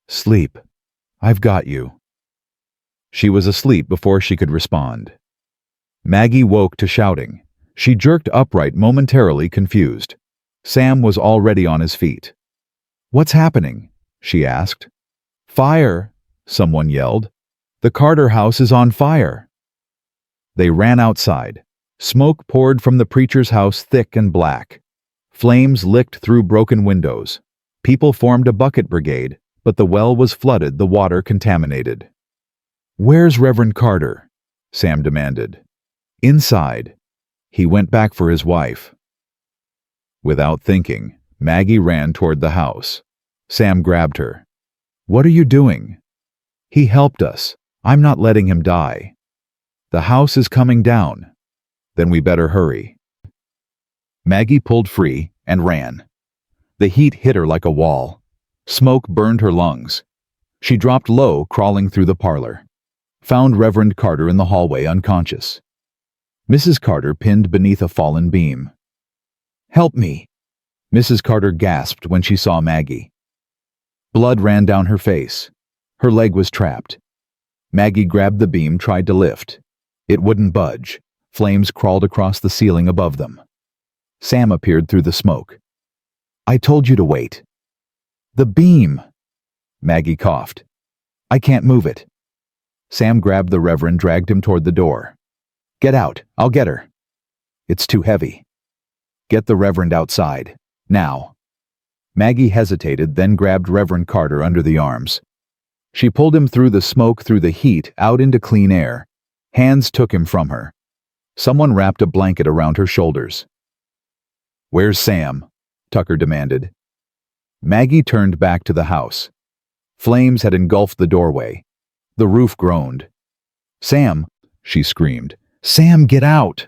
Sleep. I've got you. She was asleep before she could respond. Maggie woke to shouting. She jerked upright, momentarily confused. Sam was already on his feet. What's happening? She asked. Fire, someone yelled. The Carter house is on fire. They ran outside. Smoke poured from the preacher's house, thick and black. Flames licked through broken windows. People formed a bucket brigade, but the well was flooded, the water contaminated. Where's Reverend Carter? Sam demanded. Inside. He went back for his wife. Without thinking, Maggie ran toward the house. Sam grabbed her. What are you doing? He helped us. I'm not letting him die. The house is coming down. Then we better hurry. Maggie pulled free and ran. The heat hit her like a wall. Smoke burned her lungs. She dropped low, crawling through the parlor. Found Reverend Carter in the hallway, unconscious. Mrs. Carter pinned beneath a fallen beam. Help me! Mrs. Carter gasped when she saw Maggie. Blood ran down her face. Her leg was trapped. Maggie grabbed the beam, tried to lift. It wouldn't budge. Flames crawled across the ceiling above them. Sam appeared through the smoke. I told you to wait. The beam! Maggie coughed. I can't move it. Sam grabbed the Reverend, dragged him toward the door. Get out, I'll get her. It's too heavy. Get the Reverend outside. Now. Maggie hesitated, then grabbed Reverend Carter under the arms. She pulled him through the smoke, through the heat, out into clean air. Hands took him from her. Someone wrapped a blanket around her shoulders. Where's Sam? Tucker demanded. Maggie turned back to the house. Flames had engulfed the doorway. The roof groaned. Sam, she screamed. Sam, get out!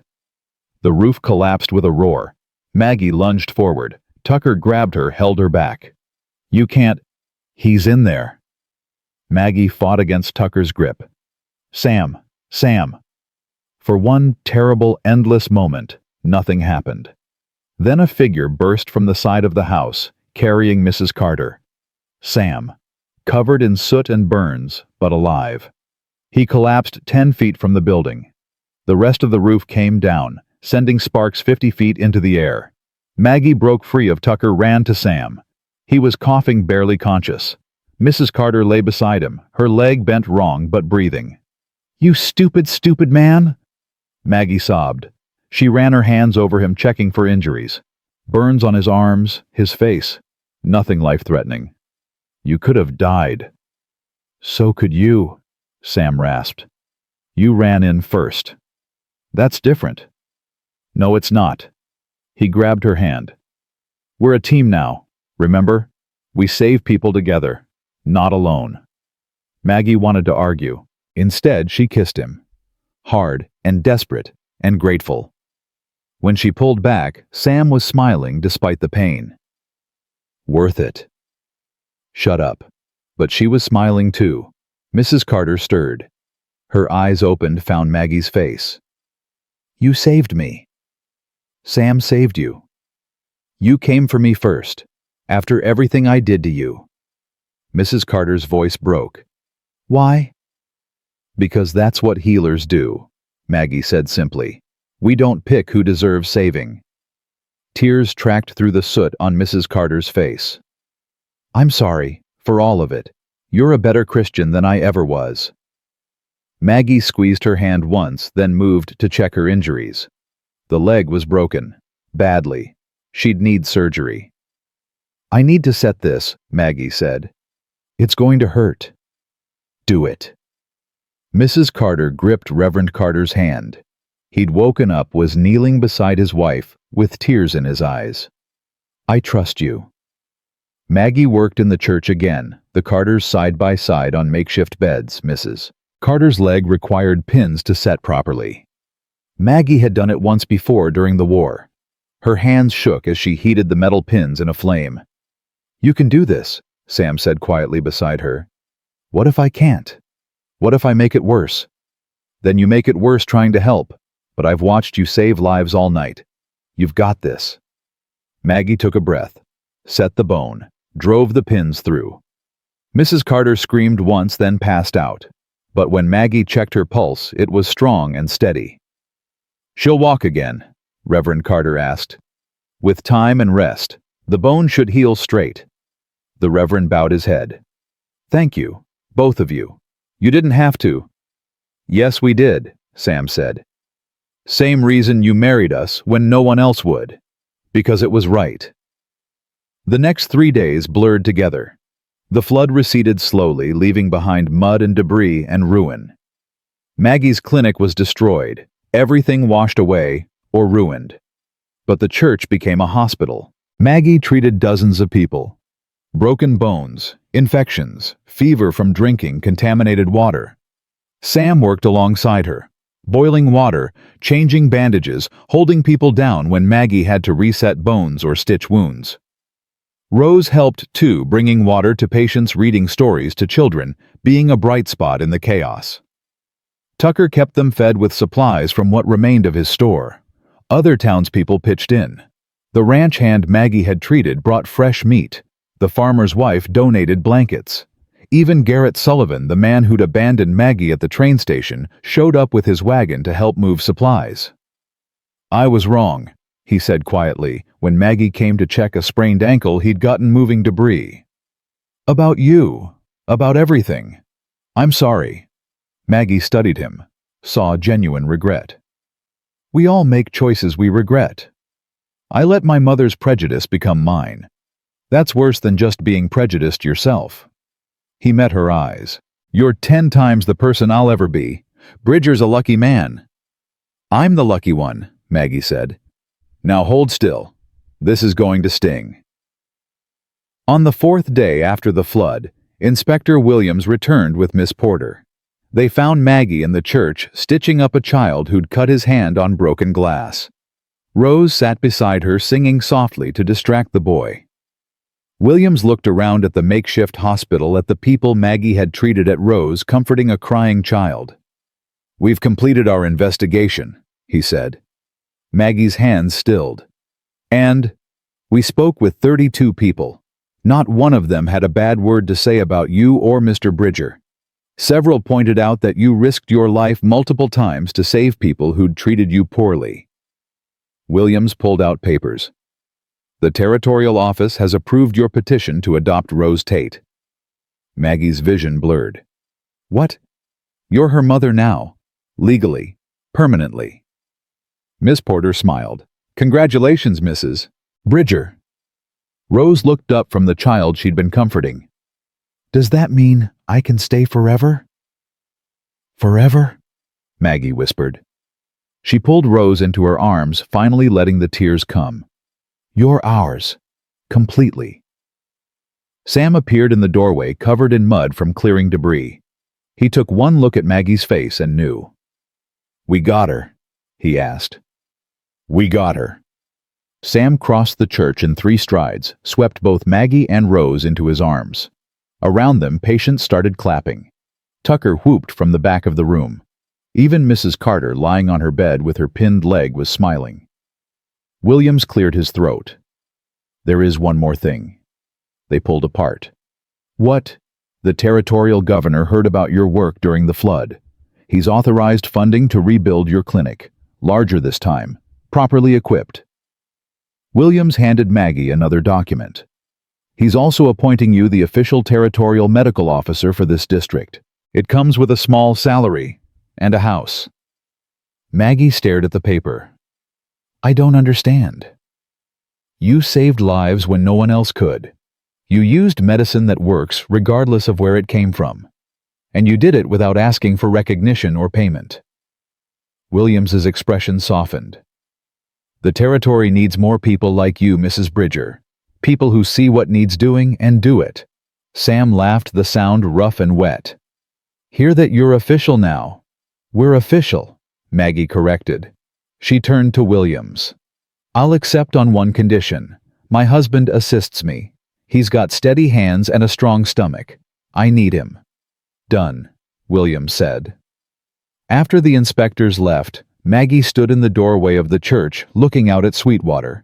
The roof collapsed with a roar. Maggie lunged forward. Tucker grabbed her, held her back. You can't. He's in there. Maggie fought against Tucker's grip. Sam, Sam. For one terrible, endless moment, nothing happened. Then a figure burst from the side of the house, carrying Mrs. Carter. Sam, covered in soot and burns, but alive. He collapsed 10 feet from the building. The rest of the roof came down, sending sparks 50 feet into the air. Maggie broke free of Tucker, ran to Sam. He was coughing, barely conscious. Mrs. Carter lay beside him, her leg bent wrong but breathing. You stupid, stupid man! Maggie sobbed. She ran her hands over him, checking for injuries. Burns on his arms, his face. Nothing life-threatening. You could have died. So could you, Sam rasped. You ran in first. That's different. No, it's not. He grabbed her hand. We're a team now, remember? We save people together, not alone. Maggie wanted to argue. Instead, she kissed him. Hard and desperate and grateful. When she pulled back, Sam was smiling despite the pain. Worth it. Shut up. But she was smiling too. Mrs. Carter stirred. Her eyes opened, found Maggie's face. You saved me. Sam saved you. You came for me first, after everything I did to you. Mrs. Carter's voice broke. Why? Because that's what healers do, Maggie said simply. We don't pick who deserves saving. Tears tracked through the soot on Mrs. Carter's face. I'm sorry, for all of it. You're a better Christian than I ever was. Maggie squeezed her hand once, then moved to check her injuries. The leg was broken. Badly. She'd need surgery. I need to set this, Maggie said. It's going to hurt. Do it. Mrs. Carter gripped Reverend Carter's hand. He'd woken up, was kneeling beside his wife, with tears in his eyes. I trust you. Maggie worked in the church again, the Carters side by side on makeshift beds, Mrs. Carter's leg required pins to set properly. Maggie had done it once before during the war. Her hands shook as she heated the metal pins in a flame. You can do this, Sam said quietly beside her. What if I can't? What if I make it worse? Then you make it worse trying to help, but I've watched you save lives all night. You've got this. Maggie took a breath. set the bone, drove the pins through. Mrs. Carter screamed once, then passed out. But when Maggie checked her pulse, it was strong and steady. "She'll walk again?" Reverend Carter asked. "With time and rest, the bone should heal straight." The Reverend bowed his head. "Thank you, both of you. You didn't have to." "Yes, we did," Sam said. "Same reason you married us when no one else would. Because it was right." The next 3 days blurred together. The flood receded slowly, leaving behind mud and debris and ruin. Maggie's clinic was destroyed, everything washed away or ruined. But the church became a hospital. Maggie treated dozens of people. Broken bones, infections, fever from drinking contaminated water. Sam worked alongside her, boiling water, changing bandages, holding people down when Maggie had to reset bones or stitch wounds. Rose helped too, bringing water to patients, reading stories to children, being a bright spot in the chaos. Tucker kept them fed with supplies from what remained of his store. Other townspeople pitched in. The ranch hand Maggie had treated brought fresh meat. The farmer's wife donated blankets. Even Garrett Sullivan, the man who'd abandoned Maggie at the train station, showed up with his wagon to help move supplies. "I was wrong," he said quietly, when Maggie came to check a sprained ankle he'd gotten moving debris. "About you. About everything. I'm sorry." Maggie studied him, saw genuine regret. "We all make choices we regret. I let my mother's prejudice become mine. That's worse than just being prejudiced yourself." He met her eyes. "You're 10 times the person I'll ever be. Bridger's a lucky man." "I'm the lucky one," Maggie said. "Now hold still. This is going to sting." On the 4th day after the flood, Inspector Williams returned with Miss Porter. They found Maggie in the church stitching up a child who'd cut his hand on broken glass. Rose sat beside her singing softly to distract the boy. Williams looked around at the makeshift hospital, at the people Maggie had treated, at Rose comforting a crying child. "We've completed our investigation," he said. Maggie's hands stilled. "And we spoke with 32 people. Not one of them had a bad word to say about you or Mr. Bridger. Several pointed out that you risked your life multiple times to save people who'd treated you poorly." Williams pulled out papers. "The Territorial Office has approved your petition to adopt Rose Tate." Maggie's vision blurred. "What? You're her mother now. Legally. Permanently." Miss Porter smiled. "Congratulations, Mrs. Bridger." Rose looked up from the child she'd been comforting. "Does that mean I can stay forever?" "Forever?" Maggie whispered. She pulled Rose into her arms, finally letting the tears come. "You're ours. Completely." Sam appeared in the doorway, covered in mud from clearing debris. He took one look at Maggie's face and knew. "We got her?" he asked. "We got her." Sam crossed the church in 3 strides, swept both Maggie and Rose into his arms. Around them, patients started clapping. Tucker whooped from the back of the room. Even Mrs. Carter, lying on her bed with her pinned leg, was smiling. Williams cleared his throat. "There is one more thing." They pulled apart. "What?" "The territorial governor heard about your work during the flood. He's authorized funding to rebuild your clinic. Larger this time. Properly equipped." Williams handed Maggie another document. "He's also appointing you the official territorial medical officer for this district. It comes with a small salary and a house." Maggie stared at the paper. "I don't understand." "You saved lives when no one else could. You used medicine that works regardless of where it came from. And you did it without asking for recognition or payment." Williams's expression softened. "The territory needs more people like you, Mrs. Bridger. People who see what needs doing and do it." Sam laughed, the sound rough and wet. "Hear that you're official now." "We're official," Maggie corrected. She turned to Williams. "I'll accept on one condition. My husband assists me. He's got steady hands and a strong stomach. I need him." "Done," Williams said. After the inspectors left, Maggie stood in the doorway of the church, looking out at Sweetwater.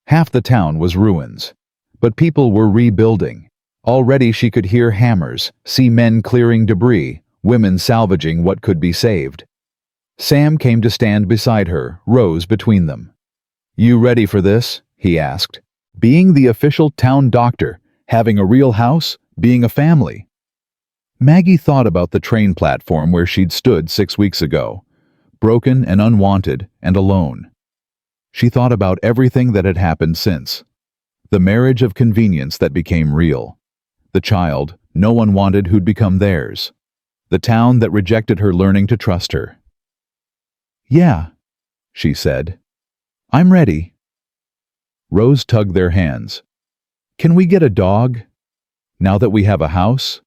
Half the town was ruins. But people were rebuilding. Already she could hear hammers, see men clearing debris, women salvaging what could be saved. Sam came to stand beside her, Rose between them. "You ready for this?" he asked. "Being the official town doctor, having a real house, being a family." Maggie thought about the train platform where she'd stood 6 weeks ago, broken and unwanted and alone. She thought about everything that had happened since. The marriage of convenience that became real. The child no one wanted who'd become theirs. The town that rejected her learning to trust her. "Yeah," she said. "I'm ready." Rose tugged their hands. "Can we get a dog? Now that we have a house?"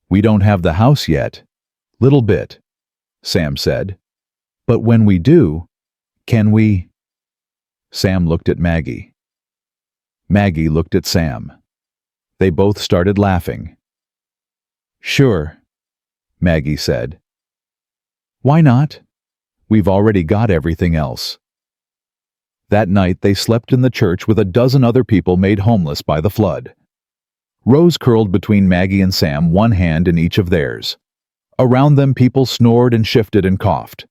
"We don't have the house yet." "Little bit," Sam said. "But when we do, can we?" Sam looked at Maggie. Maggie looked at Sam. They both started laughing. "Sure," Maggie said. "Why not? We've already got everything else." That night they slept in the church with a dozen other people made homeless by the flood. Rose curled between Maggie and Sam, one hand in each of theirs. Around them people snored and shifted and coughed.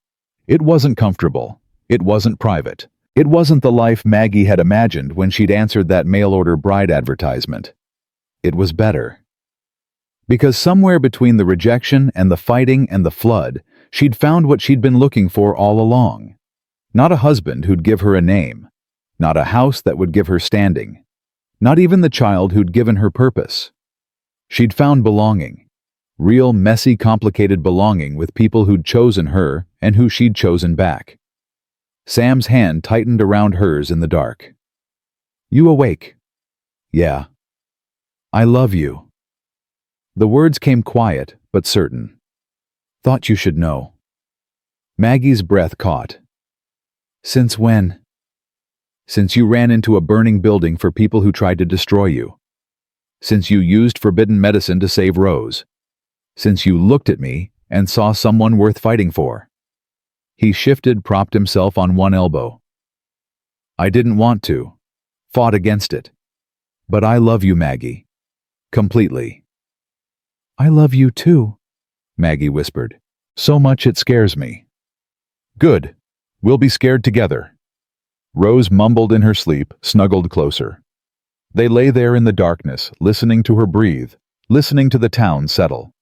It wasn't comfortable. It wasn't private. It wasn't the life Maggie had imagined when she'd answered that mail-order bride advertisement. It was better. Because somewhere between the rejection and the fighting and the flood, she'd found what she'd been looking for all along. Not a husband who'd give her a name. Not a house that would give her standing. Not even the child who'd given her purpose. She'd found belonging. Real, messy, complicated belonging with people who'd chosen her and who she'd chosen back. Sam's hand tightened around hers in the dark. "You awake?" "Yeah." "I love you." The words came quiet but certain. "Thought you should know." Maggie's breath caught. "Since when?" "Since you ran into a burning building for people who tried to destroy you. Since you used forbidden medicine to save Rose. Since you looked at me and saw someone worth fighting for." He shifted, propped himself on one elbow. "I didn't want to. Fought against it. But I love you, Maggie. Completely." "I love you too," Maggie whispered. "So much it scares me." "Good. We'll be scared together." Rose mumbled in her sleep, snuggled closer. They lay there in the darkness, listening to her breathe, listening to the town settle.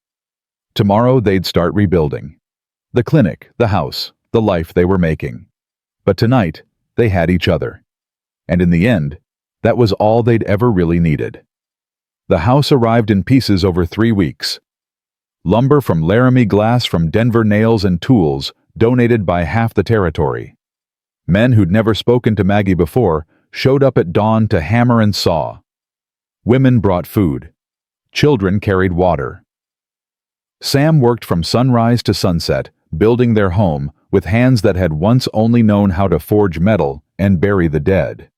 Tomorrow they'd start rebuilding. The clinic, the house, the life they were making. But tonight, they had each other. And in the end, that was all they'd ever really needed. The house arrived in pieces over 3 weeks. Lumber from Laramie glass, from Denver nails and tools, donated by half the territory. Men who'd never spoken to Maggie before showed up at dawn to hammer and saw. Women brought food. Children carried water. Sam worked from sunrise to sunset, building their home with hands that had once only known how to forge metal and bury the dead.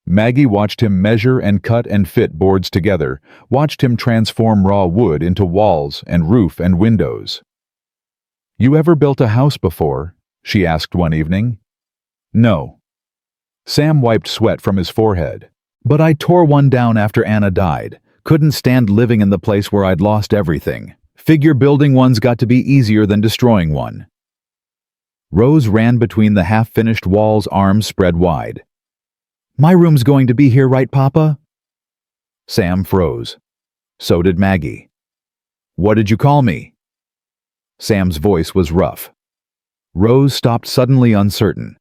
Maggie watched him measure and cut and fit boards together, watched him transform raw wood into walls and roof and windows. "You ever built a house before?" she asked one evening. "No." Sam wiped sweat from his forehead. "But I tore one down after Anna died. Couldn't stand living in the place where I'd lost everything. Figure building one's got to be easier than destroying one." Rose ran between the half-finished walls, arms spread wide. "My room's going to be here, right, Papa?" Sam froze. So did Maggie. "What did you call me?" Sam's voice was rough. Rose stopped suddenly, uncertain.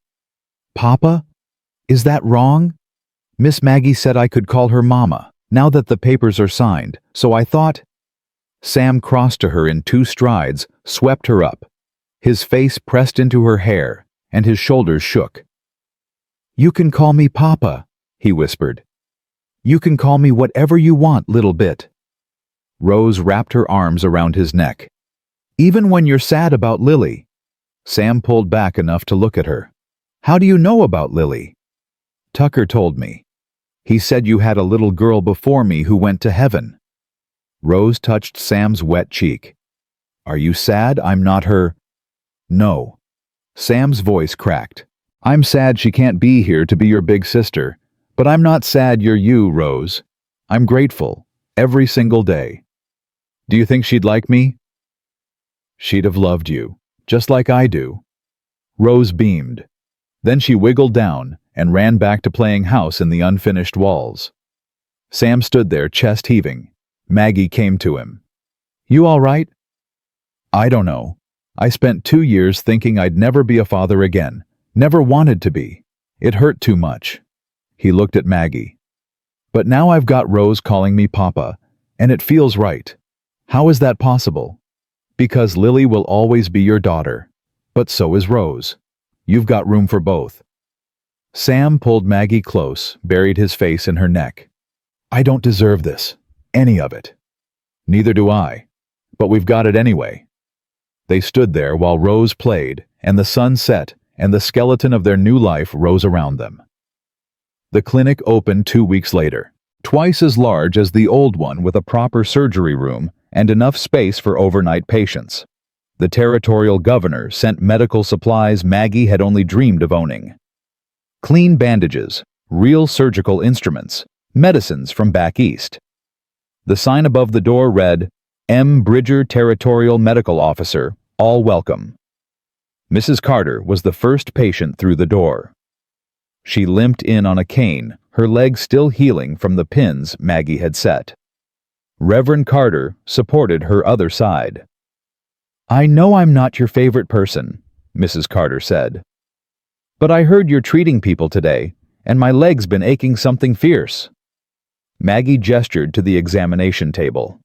"Papa? Is that wrong? Miss Maggie said I could call her Mama, now that the papers are signed, so I thought—" Sam crossed to her in 2 strides, swept her up. His face pressed into her hair, and his shoulders shook. "You can call me Papa," he whispered. "You can call me whatever you want, little bit." Rose wrapped her arms around his neck. "Even when you're sad about Lily." Sam pulled back enough to look at her. "How do you know about Lily?" "Tucker told me. He said you had a little girl before me who went to heaven." Rose touched Sam's wet cheek. "Are you sad I'm not her—" "No." Sam's voice cracked. "I'm sad she can't be here to be your big sister, But I'm not sad you're you, Rose. I'm grateful, every single day. Do you think she'd like me? She'd have loved you, just like I do. Rose beamed. Then she wiggled down and ran back to playing house in the unfinished walls. Sam stood there, chest heaving. Maggie came to him. You all right? I don't know. I spent 2 years thinking I'd never be a father again. Never wanted to be. It hurt too much. He looked at Maggie. But now I've got Rose calling me Papa, and it feels right. How is that possible? Because Lily will always be your daughter. But so is Rose. You've got room for both. Sam pulled Maggie close, buried his face in her neck. I don't deserve this. Any of it. Neither do I. But we've got it anyway. They stood there while Rose played, and the sun set, and the skeleton of their new life rose around them. The clinic opened 2 weeks later, twice as large as the old one with a proper surgery room and enough space for overnight patients. The territorial governor sent medical supplies Maggie had only dreamed of owning. Clean bandages, real surgical instruments, medicines from back east. The sign above the door read, M. Bridger Territorial Medical Officer, all welcome. Mrs. Carter was the first patient through the door. She limped in on a cane, her leg still healing from the pins Maggie had set. Reverend Carter supported her other side. I know I'm not your favorite person, Mrs. Carter said. But I heard you're treating people today, and my leg's been aching something fierce. Maggie gestured to the examination table.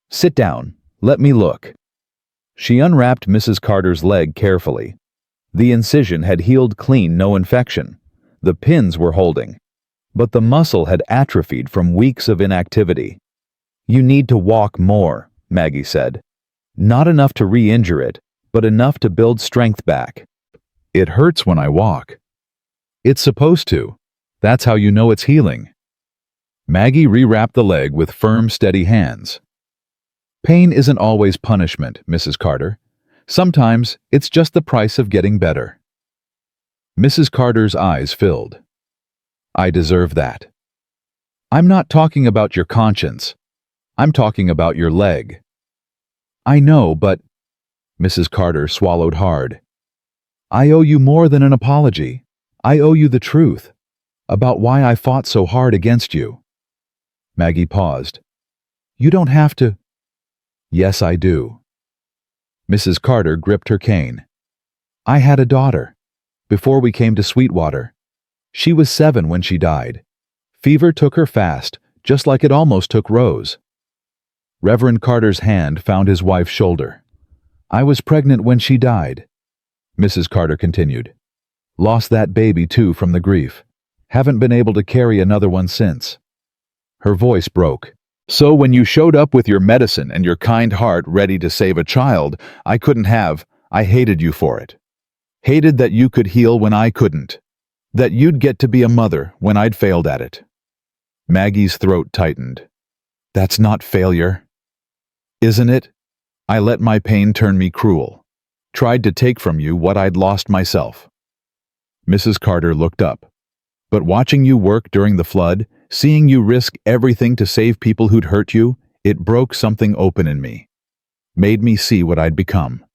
Sit down. Let me look. She unwrapped Mrs. Carter's leg carefully. The incision had healed clean, no infection. The pins were holding. But the muscle had atrophied from weeks of inactivity. You need to walk more, Maggie said. Not enough to re-injure it, but enough to build strength back. It hurts when I walk. It's supposed to. That's how you know it's healing. Maggie rewrapped the leg with firm, steady hands. Pain isn't always punishment, Mrs. Carter. Sometimes it's just the price of getting better. Mrs. Carter's eyes filled. I deserve that. I'm not talking about your conscience. I'm talking about your leg. I know, but... Mrs. Carter swallowed hard. I owe you more than an apology. I owe you the truth. About why I fought so hard against you. Maggie paused. You don't have to... Yes, I do. Mrs. Carter gripped her cane. I had a daughter. Before we came to Sweetwater. She was 7 when she died. Fever took her fast, just like it almost took Rose. Reverend Carter's hand found his wife's shoulder. I was pregnant when she died. Mrs. Carter continued. Lost that baby too from the grief. Haven't been able to carry another one since. Her voice broke. So when you showed up with your medicine and your kind heart ready to save a child, I couldn't have. I hated you for it. Hated that you could heal when I couldn't. That you'd get to be a mother when I'd failed at it. Maggie's throat tightened. That's not failure. Isn't it? I let my pain turn me cruel. Tried to take from you what I'd lost myself. Mrs. Carter looked up. But watching you work during the flood, seeing you risk everything to save people who'd hurt you, it broke something open in me. Made me see what I'd become.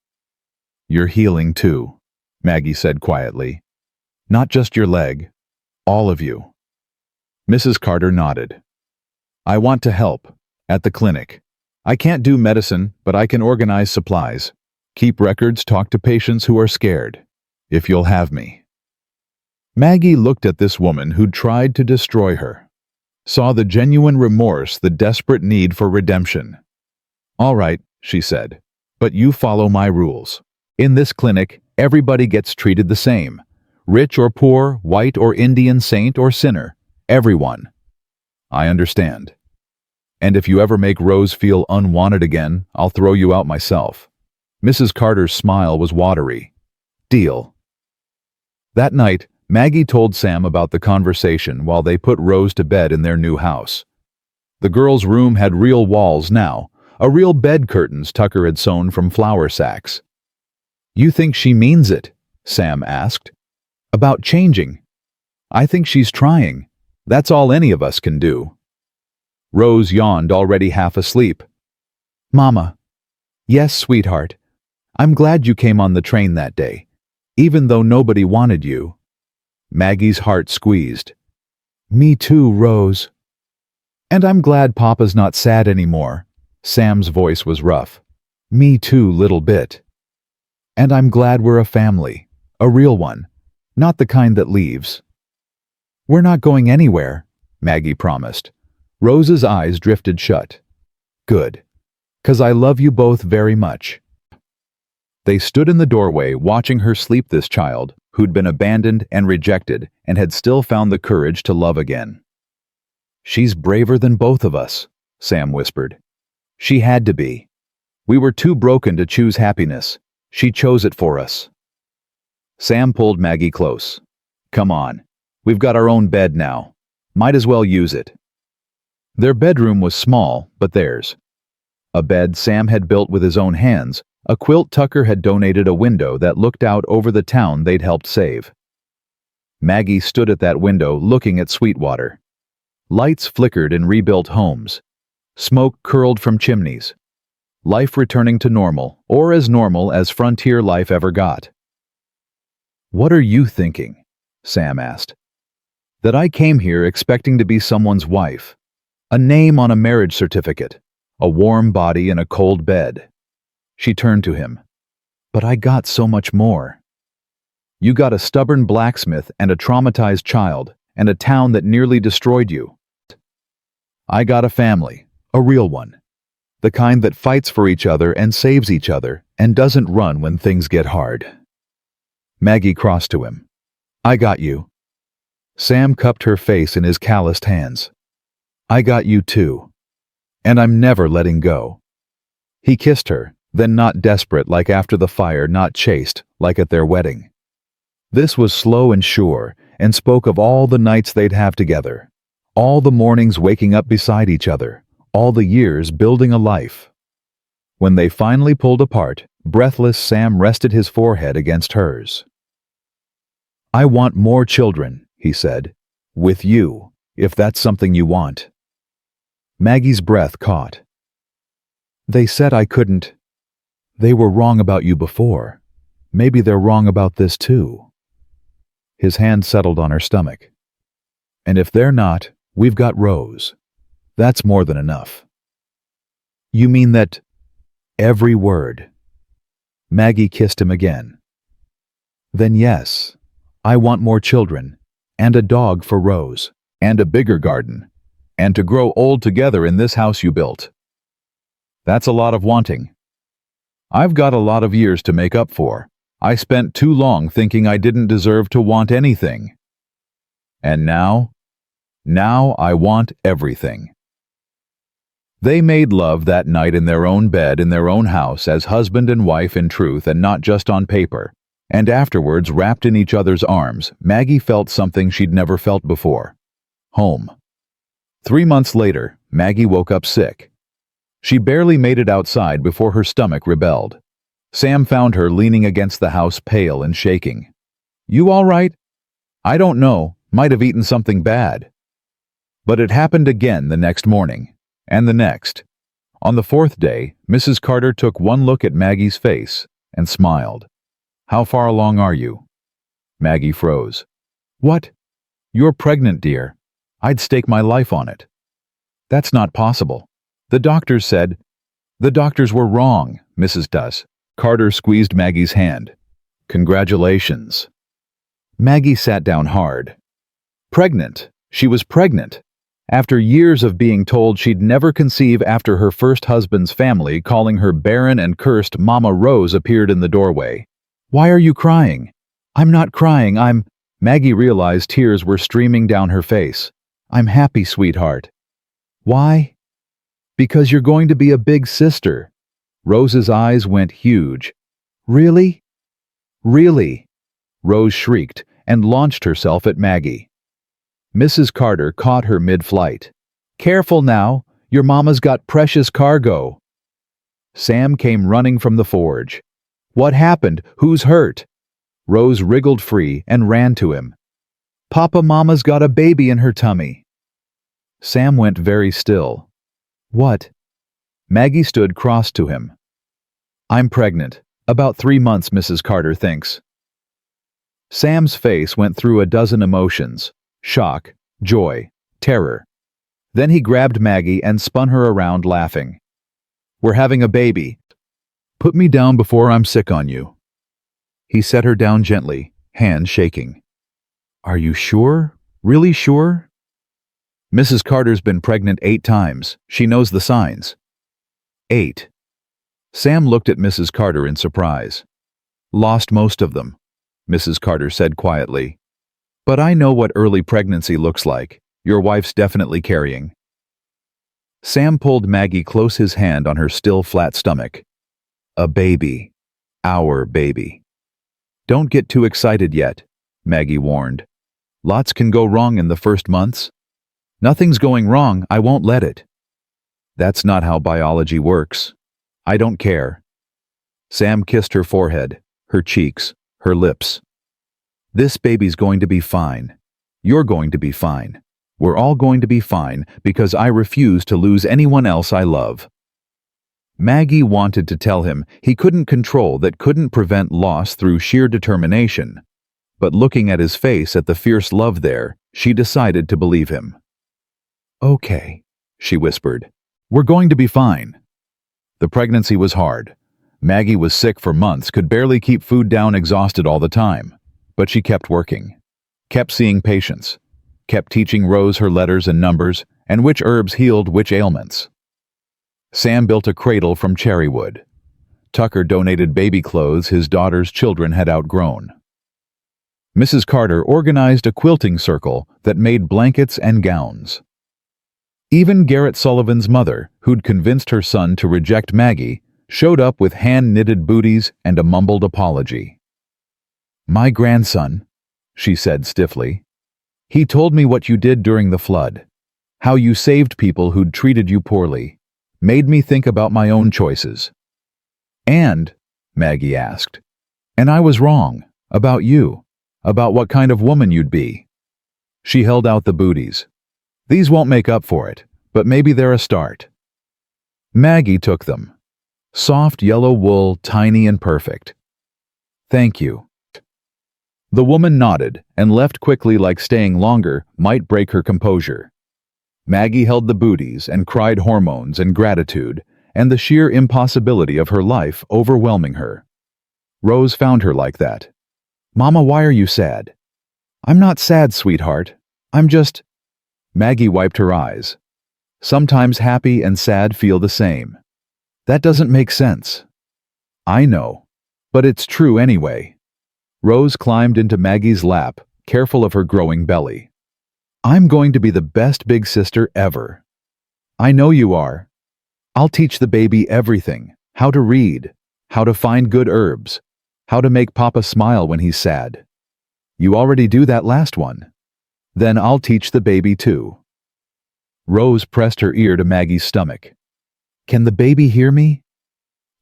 You're healing too, Maggie said quietly. Not just your leg. All of you. Mrs. Carter nodded. I want to help. At the clinic. I can't do medicine, but I can organize supplies. Keep records, talk to patients who are scared. If you'll have me. Maggie looked at this woman who'd tried to destroy her. Saw the genuine remorse, the desperate need for redemption. All right, she said, but you follow my rules. In this clinic, everybody gets treated the same. Rich or poor, white or Indian, saint or sinner. Everyone. I understand. And if you ever make Rose feel unwanted again, I'll throw you out myself. Mrs. Carter's smile was watery. Deal. That night, Maggie told Sam about the conversation while they put Rose to bed in their new house. The girl's room had real walls now, a real bed curtains Tucker had sewn from flour sacks. You think she means it? Sam asked. About changing. I think she's trying. That's all any of us can do. Rose yawned, already half asleep. Mama. Yes, sweetheart. I'm glad you came on the train that day, even though nobody wanted you. Maggie's heart squeezed. Me too, Rose. And I'm glad Papa's not sad anymore. Sam's voice was rough. Me too, little bit. And I'm glad we're a family, a real one, not the kind that leaves. We're not going anywhere, Maggie promised. Rose's eyes drifted shut. Good. 'Cause I love you both very much. They stood in the doorway watching her sleep, this child, who'd been abandoned and rejected and had still found the courage to love again. She's braver than both of us, Sam whispered. She had to be. We were too broken to choose happiness. She chose it for us. Sam pulled Maggie close. Come on. We've got our own bed now. Might as well use it. Their bedroom was small, but theirs. A bed Sam had built with his own hands, a quilt Tucker had donated, a window that looked out over the town they'd helped save. Maggie stood at that window looking at Sweetwater. Lights flickered in rebuilt homes. Smoke curled from chimneys. Life returning to normal, or as normal as frontier life ever got. What are you thinking? Sam asked. That I came here expecting to be someone's wife. A name on a marriage certificate. A warm body in a cold bed. She turned to him. But I got so much more. You got a stubborn blacksmith and a traumatized child, and a town that nearly destroyed you. I got a family, a real one. The kind that fights for each other and saves each other, and doesn't run when things get hard. Maggie crossed to him. I got you. Sam cupped her face in his calloused hands. I got you too. And I'm never letting go. He kissed her, then not desperate like after the fire, not chaste like at their wedding. This was slow and sure, and spoke of all the nights they'd have together, all the mornings waking up beside each other, all the years building a life. When they finally pulled apart, breathless, Sam rested his forehead against hers. I want more children, he said, with you, if that's something you want. Maggie's breath caught. They said I couldn't. They were wrong about you before. Maybe they're wrong about this too. His hand settled on her stomach. And if they're not, we've got Rose. That's more than enough. You mean that? Every word. Maggie kissed him again. Then yes, I want more children, and a dog for Rose, and a bigger garden, and to grow old together in this house you built. That's a lot of wanting. I've got a lot of years to make up for. I spent too long thinking I didn't deserve to want anything. And now I want everything. They made love that night in their own bed in their own house as husband and wife in truth and not just on paper. And afterwards, wrapped in each other's arms, Maggie felt something she'd never felt before. Home. 3 months later, Maggie woke up sick. She barely made it outside before her stomach rebelled. Sam found her leaning against the house, pale and shaking. You all right? I don't know, might have eaten something bad. But it happened again the next morning, and the next. On the 4th day, Mrs. Carter took one look at Maggie's face and smiled. How far along are you? Maggie froze. What? You're pregnant, dear. I'd stake my life on it. That's not possible. The doctors said. The doctors were wrong, Mrs. Duss. Carter squeezed Maggie's hand. Congratulations. Maggie sat down hard. Pregnant. She was pregnant. After years of being told she'd never conceive after her first husband's family calling her barren and cursed, Mama Rose appeared in the doorway. Why are you crying? I'm not crying, Maggie realized tears were streaming down her face. I'm happy, sweetheart. Why? Because you're going to be a big sister. Rose's eyes went huge. Really? Really? Rose shrieked and launched herself at Maggie. Mrs. Carter caught her mid-flight. Careful now, your mama's got precious cargo. Sam came running from the forge. What happened? Who's hurt? Rose wriggled free and ran to him. Papa, Mama's got a baby in her tummy. Sam went very still. What? Maggie stood cross to him. I'm pregnant. About 3 months, Mrs. Carter thinks. Sam's face went through a dozen emotions: shock, joy, terror. Then he grabbed Maggie and spun her around, laughing. We're having a baby. Put me down before I'm sick on you. He set her down gently, hands shaking. Are you sure? Really sure? Mrs. Carter's been pregnant 8 times. She knows the signs. 8. Sam looked at Mrs. Carter in surprise. Lost most of them, Mrs. Carter said quietly. But I know what early pregnancy looks like. Your wife's definitely carrying. Sam pulled Maggie close, his hand on her still flat stomach. A baby. Our baby. Don't get too excited yet, Maggie warned. Lots can go wrong in the first months. Nothing's going wrong, I won't let it. That's not how biology works. I don't care. Sam kissed her forehead, her cheeks, her lips. This baby's going to be fine. You're going to be fine. We're all going to be fine because I refuse to lose anyone else I love. Maggie wanted to tell him he couldn't control that, couldn't prevent loss through sheer determination. But looking at his face, at the fierce love there, she decided to believe him. Okay, she whispered. We're going to be fine. The pregnancy was hard. Maggie was sick for months, could barely keep food down, exhausted all the time. But she kept working, kept seeing patients, kept teaching Rose her letters and numbers, and which herbs healed which ailments. Sam built a cradle from cherry wood. Tucker donated baby clothes his daughter's children had outgrown. Mrs. Carter organized a quilting circle that made blankets and gowns. Even Garrett Sullivan's mother, who'd convinced her son to reject Maggie, showed up with hand-knitted booties and a mumbled apology. My grandson, she said stiffly. He told me what you did during the flood, how you saved people who'd treated you poorly, made me think about my own choices. And, Maggie asked, and I was wrong, about you, about what kind of woman you'd be. She held out the booties. These won't make up for it, but maybe they're a start. Maggie took them. Soft yellow wool, tiny and perfect. Thank you. The woman nodded and left quickly, like staying longer might break her composure. Maggie held the booties and cried hormones and gratitude and the sheer impossibility of her life overwhelming her. Rose found her like that. Mama, why are you sad? I'm not sad, sweetheart. I'm just... Maggie wiped her eyes. Sometimes happy and sad feel the same. That doesn't make sense. I know, but it's true anyway. Rose climbed into Maggie's lap, careful of her growing belly. I'm going to be the best big sister ever. I know you are. I'll teach the baby everything, how to read, how to find good herbs, how to make Papa smile when he's sad. You already do that last one. Then I'll teach the baby too. Rose pressed her ear to Maggie's stomach. Can the baby hear me?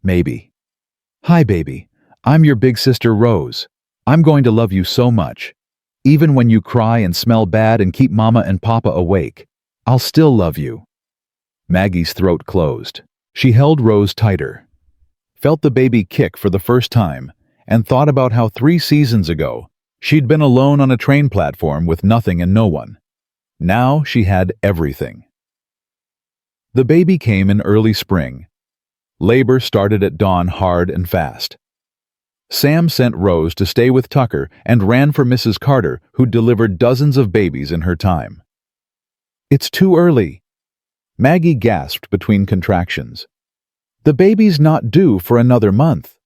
Maybe. Hi, baby. I'm your big sister Rose. I'm going to love you so much. Even when you cry and smell bad and keep Mama and Papa awake, I'll still love you. Maggie's throat closed. She held Rose tighter, felt the baby kick for the first time, and thought about how 3 seasons ago she'd been alone on a train platform with nothing and no one. Now she had everything. The baby came in early spring. Labor started at dawn, hard and fast. Sam sent Rose to stay with Tucker and ran for Mrs. Carter, who'd delivered dozens of babies in her time. It's too early. Maggie gasped between contractions. The baby's not due for another month.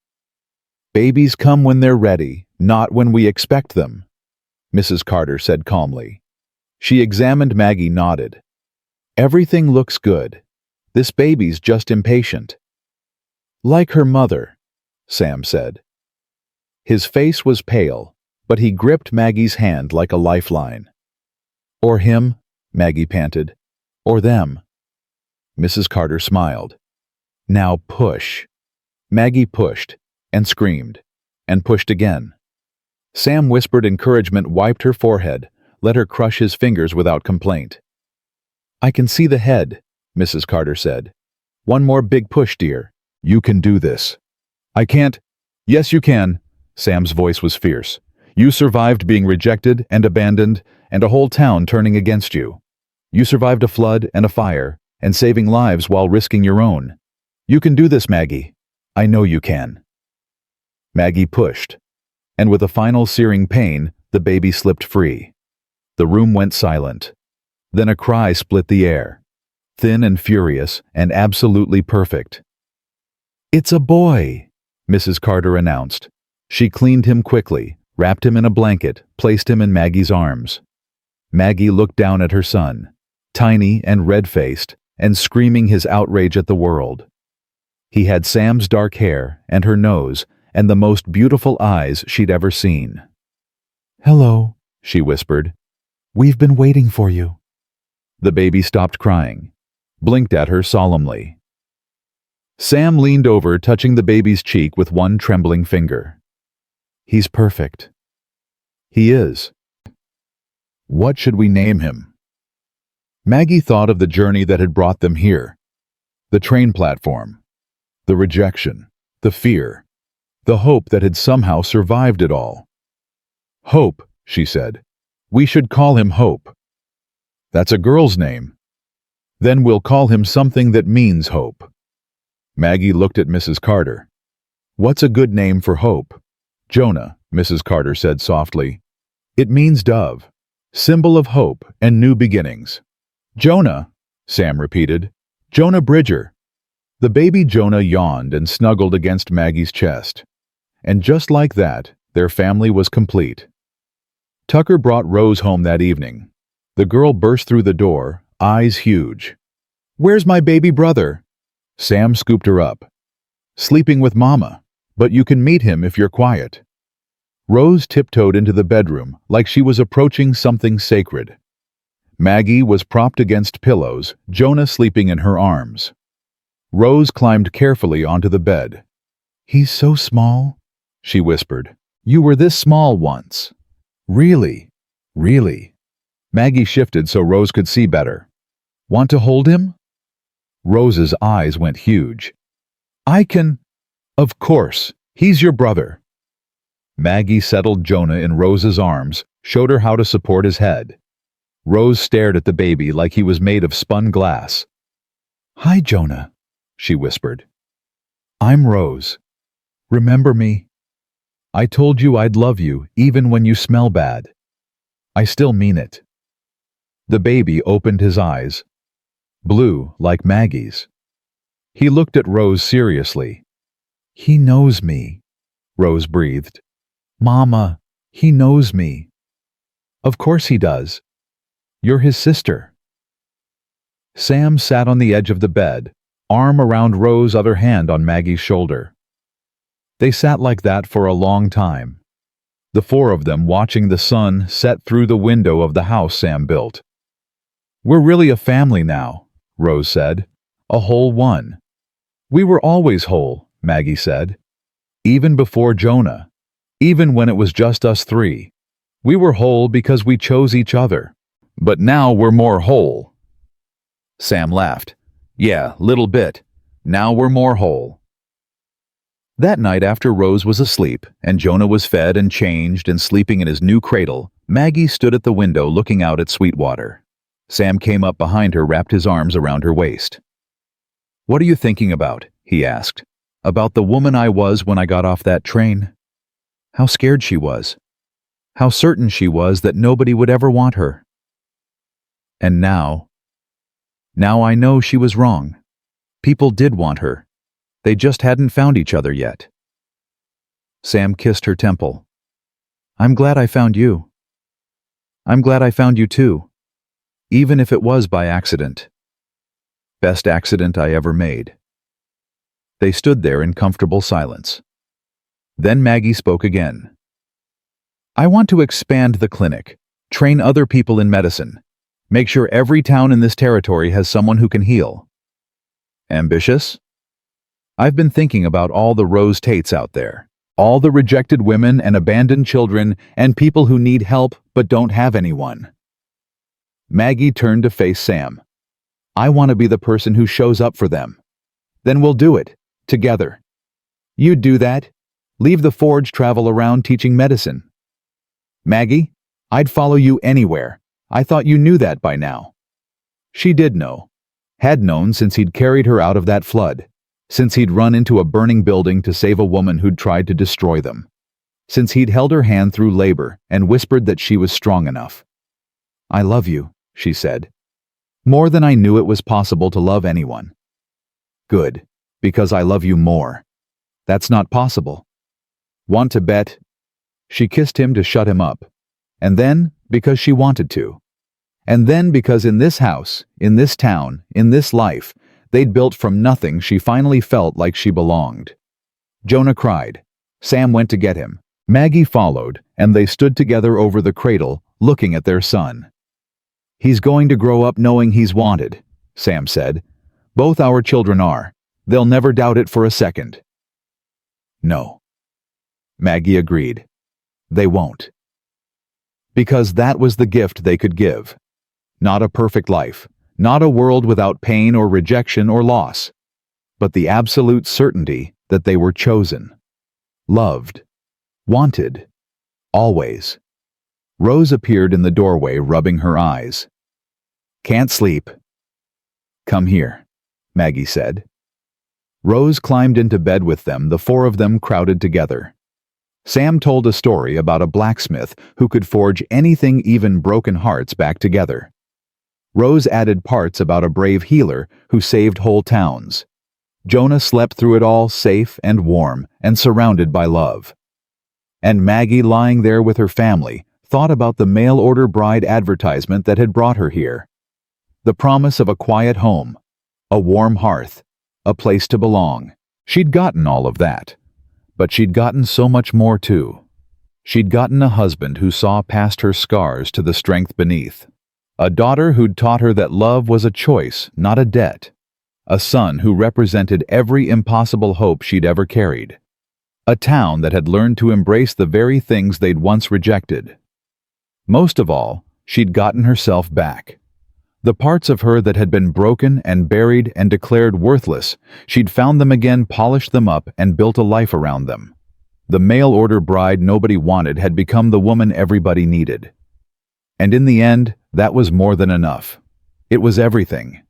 Babies come when they're ready, not when we expect them, Mrs. Carter said calmly. She examined Maggie, nodded. Everything looks good. This baby's just impatient. Like her mother, Sam said. His face was pale, but he gripped Maggie's hand like a lifeline. Or him, Maggie panted. Or them. Mrs. Carter smiled. Now push. Maggie pushed, and screamed, and pushed again. Sam whispered encouragement, wiped her forehead, let her crush his fingers without complaint. "I can see the head," Mrs. Carter said. "One more big push, dear. You can do this." "I can't." "Yes, you can." Sam's voice was fierce. "You survived being rejected and abandoned and a whole town turning against you. You survived a flood and a fire and saving lives while risking your own. You can do this, Maggie. I know you can." Maggie pushed, and with a final searing pain, the baby slipped free. The room went silent. Then a cry split the air, thin and furious and absolutely perfect. "It's a boy," Mrs. Carter announced. She cleaned him quickly, wrapped him in a blanket, placed him in Maggie's arms. Maggie looked down at her son, tiny and red-faced, and screaming his outrage at the world. He had Sam's dark hair and her nose and the most beautiful eyes she'd ever seen. "Hello," she whispered. "We've been waiting for you." The baby stopped crying, blinked at her solemnly. Sam leaned over, touching the baby's cheek with one trembling finger. "He's perfect." "He is." "What should we name him?" Maggie thought of the journey that had brought them here. The train platform, the rejection, the fear, the hope that had somehow survived it all. "Hope," she said. "We should call him Hope." "That's a girl's name." "Then we'll call him something that means hope." Maggie looked at Mrs. Carter. "What's a good name for Hope?" "Jonah," Mrs. Carter said softly. "It means dove, symbol of hope and new beginnings." "Jonah," Sam repeated. "Jonah Bridger." The baby Jonah yawned and snuggled against Maggie's chest. And just like that, their family was complete. Tucker brought Rose home that evening. The girl burst through the door, eyes huge. "Where's my baby brother?" Sam scooped her up. "Sleeping with Mama, but you can meet him if you're quiet." Rose tiptoed into the bedroom like she was approaching something sacred. Maggie was propped against pillows, Jonah sleeping in her arms. Rose climbed carefully onto the bed. "He's so small," she whispered. "You were this small once." "Really? Really?" Maggie shifted so Rose could see better. "Want to hold him?" Rose's eyes went huge. "I can—" "Of course. He's your brother." Maggie settled Jonah in Rose's arms, showed her how to support his head. Rose stared at the baby like he was made of spun glass. "Hi, Jonah," she whispered. "I'm Rose. Remember me? I told you I'd love you even when you smell bad. I still mean it." The baby opened his eyes, blue like Maggie's. He looked at Rose seriously. "He knows me," Rose breathed. "Mama, he knows me." "Of course he does. You're his sister." Sam sat on the edge of the bed, arm around Rose's other hand on Maggie's shoulder. They sat like that for a long time, the four of them watching the sun set through the window of the house Sam built. "We're really a family now," Rose said. "A whole one." "We were always whole," Maggie said. "Even before Jonah. Even when it was just us three. We were whole because we chose each other. But now we're more whole." Sam laughed. "Yeah, little bit. Now we're more whole." That night after Rose was asleep and Jonah was fed and changed and sleeping in his new cradle, Maggie stood at the window looking out at Sweetwater. Sam came up behind her, wrapped his arms around her waist. "What are you thinking about?" he asked. "About the woman I was when I got off that train? How scared she was. How certain she was that nobody would ever want her. And now I know she was wrong. People did want her. They just hadn't found each other yet." Sam kissed her temple. "I'm glad I found you. I'm glad I found you too, even if it was by accident. Best accident I ever made." They stood there in comfortable silence. Then Maggie spoke again. "I want to expand the clinic, train other people in medicine, make sure every town in this territory has someone who can heal." "Ambitious?" "I've been thinking about all the Rose Tates out there, All the rejected women and abandoned children and people who need help but don't have anyone. Maggie turned to face Sam. I want to be the person who shows up for them. Then we'll do it, together. You'd do that? Leave the forge, travel around teaching medicine. Maggie, I'd follow you anywhere. I thought you knew that by now. She did know. Had known since he'd carried her out of that flood. Since he'd run into a burning building to save a woman who'd tried to destroy them. Since he'd held her hand through labor and whispered that she was strong enough. I love you, she said. More than I knew it was possible to love anyone. Good, because I love you more. That's not possible. Want to bet? She kissed him to shut him up. And then, because she wanted to. And then because in this house, in this town, in this life, they'd built from nothing, she finally felt like she belonged. Jonah cried. Sam went to get him. Maggie followed, and they stood together over the cradle, looking at their son. He's going to grow up knowing he's wanted, Sam said. Both our children are. They'll never doubt it for a second. No. Maggie agreed. They won't. Because that was the gift they could give. Not a perfect life. Not a world without pain or rejection or loss, but the absolute certainty that they were chosen, loved, wanted, always. Rose appeared in the doorway, rubbing her eyes. Can't sleep. Come here, Maggie said. Rose climbed into bed with them, the four of them crowded together. Sam told a story about a blacksmith who could forge anything, even broken hearts, back together. Rose added parts about a brave healer who saved whole towns. Jonah slept through it all, safe and warm and surrounded by love. And Maggie, lying there with her family, thought about the mail-order bride advertisement that had brought her here. The promise of a quiet home, a warm hearth, a place to belong. She'd gotten all of that. But she'd gotten so much more too. She'd gotten a husband who saw past her scars to the strength beneath. A daughter who'd taught her that love was a choice, not a debt. A son who represented every impossible hope she'd ever carried. A town that had learned to embrace the very things they'd once rejected. Most of all, she'd gotten herself back. The parts of her that had been broken and buried and declared worthless, she'd found them again, polished them up, and built a life around them. The mail-order bride nobody wanted had become the woman everybody needed. And in the end, that was more than enough. It was everything.